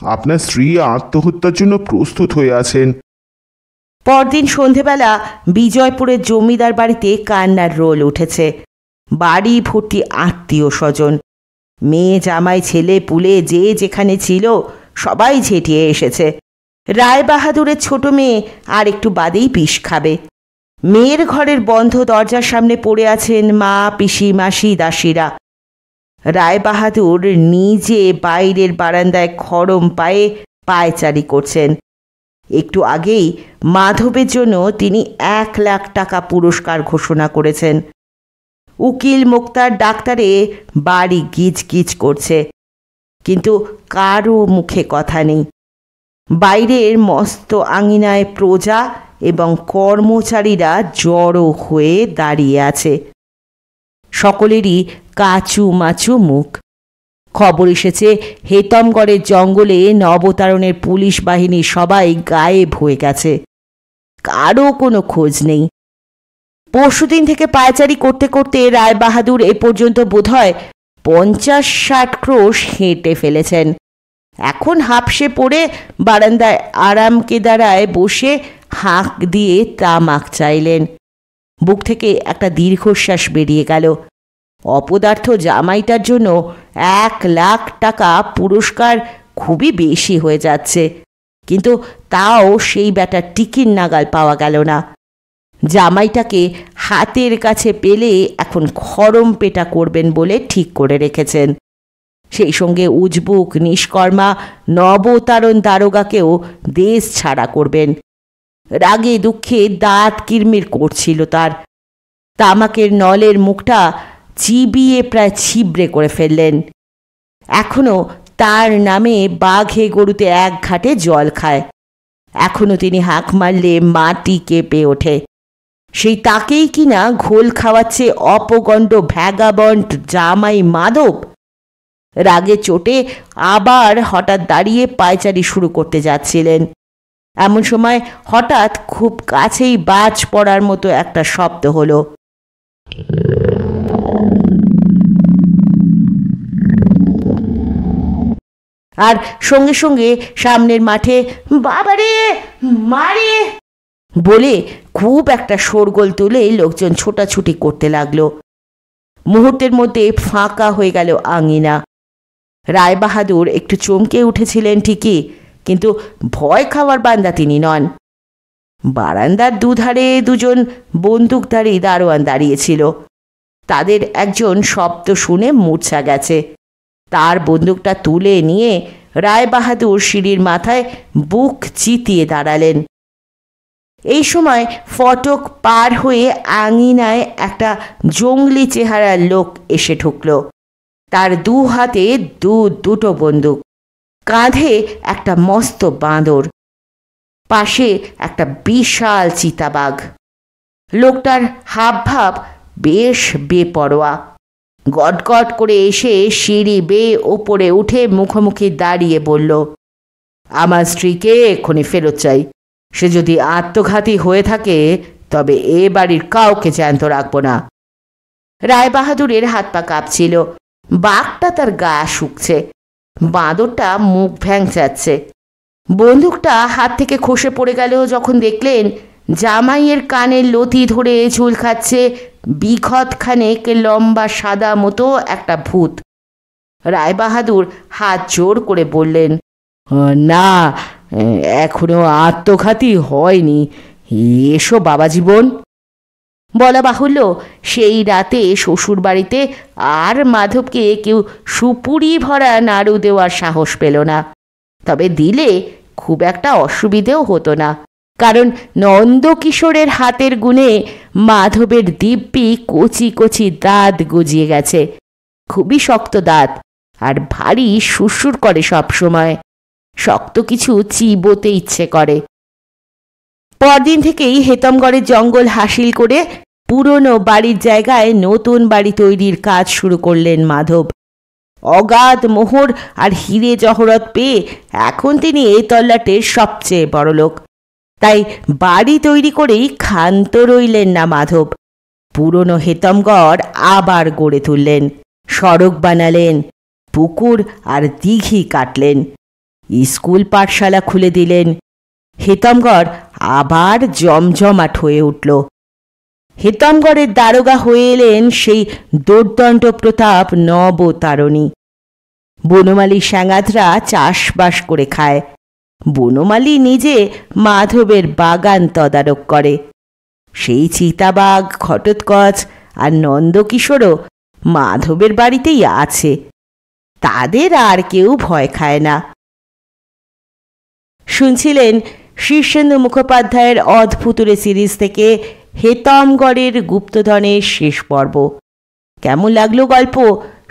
আপনার স্ত্রী আত্মহত্যার জন্য প্রস্তুত হয়ে আছেন। পরদিন সন্ধেবেলা বিজয়পুরের জমিদার বাড়িতে কান্নার রোল উঠেছে। বাড়ি ভর্তি আত্মীয় স্বজন, মেয়ে জামাই ছেলে পুলে যে যেখানে ছিল সবাই ঝেঁটিয়ে এসেছে। রায়বাহাদুরের ছোট মেয়ে আর একটু বাদেই বিষ খাবে। মেয়ের ঘরের বন্ধ দরজার সামনে পড়ে আছেন মা, পিসি, মাসি, দাসীরা। রায়বাহাদুর নিজে বাইরের বারান্দায় খড়ম পায়ে পায়চারি করছেন। একটু আগেই মাধবের জন্য তিনি 1,00,000 টাকা পুরস্কার ঘোষণা করেছেন। উকিল মোক্তার ডাক্তারে বাড়ি গিজ গিজ করছে, কিন্তু কারো মুখে কথা নেই। বাইরের মস্ত আঙিনায় প্রজা এবং কর্মচারীরা জড়ো হয়ে দাঁড়িয়ে আছে। সকলেরই কাচু মাচু মুখ। খবর এসেছে হেতমগড়ের জঙ্গলে নবতারণের পুলিশ বাহিনী সবাই গায়েব হয়ে গেছে, কারো কোনো খোঁজ নেই। পরশুদিন থেকে পায়চারি করতে করতে রায়বাহাদুর এ পর্যন্ত বোধহয় 50-60 ক্রোশ হেঁটে ফেলেছেন। এখন হাঁপসে পড়ে বারান্দায় আরাম কেদারায় বসে হাঁক দিয়ে তামাক চাইলেন। বুক থেকে একটা দীর্ঘশ্বাস বেরিয়ে গেল। অপদার্থ জামাইটার জন্য 1,00,000 টাকা পুরস্কার খুবই বেশি হয়ে যাচ্ছে, কিন্তু তাও সেই ব্যাটার টিকির নাগাল পাওয়া গেল না। জামাইটাকে হাতের কাছে পেলে এখন খরম পেটা করবেন বলে ঠিক করে রেখেছেন। সেই সঙ্গে উজবুক নিষ্কর্মা নবতারণ দারোগাকেও দেশ ছাড়া করবেন। রাগে দুঃখে দাঁত কিরমির করছিল তার। তামাকের নলের মুখটা চিবিয়ে প্রায় ছিবড়ে করে ফেললেন। এখনো তার নামে বাঘে গরুতে এক ঘাটে জল খায়। এখনো তিনি হাঁক মারলে মাটি কেঁপে ওঠে। সেই তাকেই কিনা ঘোল খাওয়াচ্ছে অপগণ্ড ভ্যাগাবন্ড জামাই মাধব। রাগে চোটে আবার হঠাৎ দাঁড়িয়ে পায়চারি শুরু করতে যাচ্ছিলেন। এমন সময় হঠাৎ খুব কাছেই বাজ পড়ার মতো একটা শব্দ হলো। আর সঙ্গে সঙ্গে সামনের মাঠে বাবারে মারে বলে খুব একটা শোরগোল তুলে লোকজন ছোটাছুটি করতে লাগলো। মুহূর্তের মধ্যে ফাঁকা হয়ে গেল আঙিনা। রায়বাহাদুর একটু চমকে উঠেছিলেন ঠিকই, কিন্তু ভয় খাওয়ার বান্দা তিনি নন। বারান্দার দুধারে দুজন বন্দুকধারী দারোয়ান দাঁড়িয়েছিল। তাদের একজন শব্দ শুনে মূর্ছা গেছে। তার বন্দুকটা তুলে নিয়ে রায়বাহাদুর সিঁড়ির মাথায় বুক চিতিয়ে দাঁড়ালেন। এই সময় ফটক পার হয়ে আঙিনায় একটা জঙ্গলি চেহারার লোক এসে ঢুকল। তার দু হাতে দুটো বন্দুক, কাঁধে একটা মস্ত বাঁদর, পাশে একটা বিশাল চিতাবাঘ। লোকটার হাবভাব বেশ বেপরোয়া। গটগট করে এসে সিঁড়ি বেয়ে ওপরে উঠে মুখোমুখি দাঁড়িয়ে বলল, আমার স্ত্রীকে এক্ষুনি ফেরত চাই। সে যদি আত্মঘাতী হয়ে থাকে তবে এ বাড়ির কাউকে জ্যান্ত রাখবো না। রায়বাহাদুরের হাত পা কাঁপছিল। বাঘটা তার গা শুকছে, বাঁদরটা মুখ ভ্যাংচাচ্ছে। বন্দুকটা হাত থেকে খসে পড়ে গেল যখন দেখলেন জামাইয়ের কানের লতি ধরে চুল খাচ্ছে বিঘত খানেক লম্বা সাদা মতো একটা ভূত। রায়বাহাদুর হাত জোর করে বললেন, না, এখনো আত্মঘাতী হয়নি। এসো বাবা জীবন। বলা বাহুল্য, সেই রাতে শ্বশুর বাড়িতে আর মাধবকে কেউ সুপুরি ভরা নাড়ু দেওয়ার সাহস পেল না। তবে দিলে খুব একটা অসুবিধেও হতো না, কারণ নন্দকিশোরের হাতের গুণে মাধবের দিব্যি কচি কচি দাঁত গজিয়ে গেছে। খুবই শক্ত দাঁত, আর ভারী সুরসুর করে সবসময়। শক্ত কিছু চিবোতে ইচ্ছে করে। পরদিন থেকেই হেতমগড়ের জঙ্গল হাসিল করে পুরনো বাড়ির জায়গায় নতুন বাড়ি তৈরির কাজ শুরু করলেন মাধব। অগাধ মোহর আর হিরে জহরত পেয়ে এখন তিনি এই তল্লাটের সবচেয়ে বড় লোক। তাই বাড়ি তৈরি করেই ক্ষান্ত রইলেন না মাধব। পুরনো হেতমগড় আবার গড়ে তুললেন, সড়ক বানালেন, পুকুর আর দিঘি কাটলেন, স্কুল পাঠশালা খুলে দিলেন। হেতমগড় আবার জমজমাট হয়ে উঠল। হেতমগড়ের দারোগা হয়ে এলেন সেই দোর্দণ্ড প্রতাপ নবতারণী। বনমালী স্যাঙাতরা চাষবাস করে খায়। বনমালী নিজে মাধবের বাগান তদারক করে। সেই চিতাবাঘ, ঘটোৎকচ আর নন্দকিশোরও মাধবের বাড়িতেই আছে। তাদের আর কেউ ভয় খায় না। শুনছিলেন শীর্ষেন্দু মুখোপাধ্যায়ের অদ্ভুতুরে সিরিজ থেকে হেতমগড়ের গুপ্তধনের শেষ পর্ব। কেমন লাগলো গল্প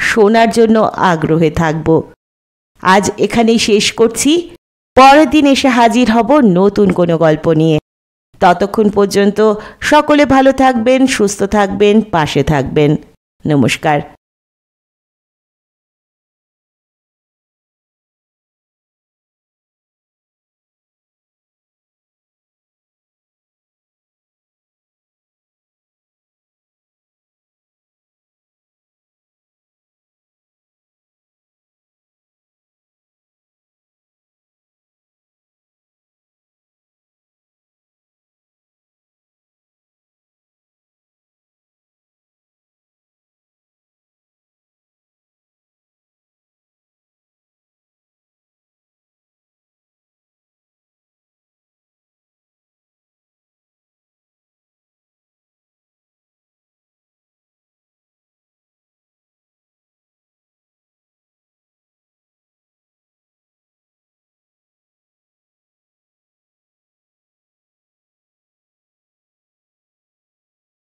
শোনার জন্য আগ্রহে থাকব। আজ এখানেই শেষ করছি। পরের দিন এসে হাজির হব নতুন কোনো গল্প নিয়ে। ততক্ষণ পর্যন্ত সকলে ভালো থাকবেন, সুস্থ থাকবেন, পাশে থাকবেন। নমস্কার।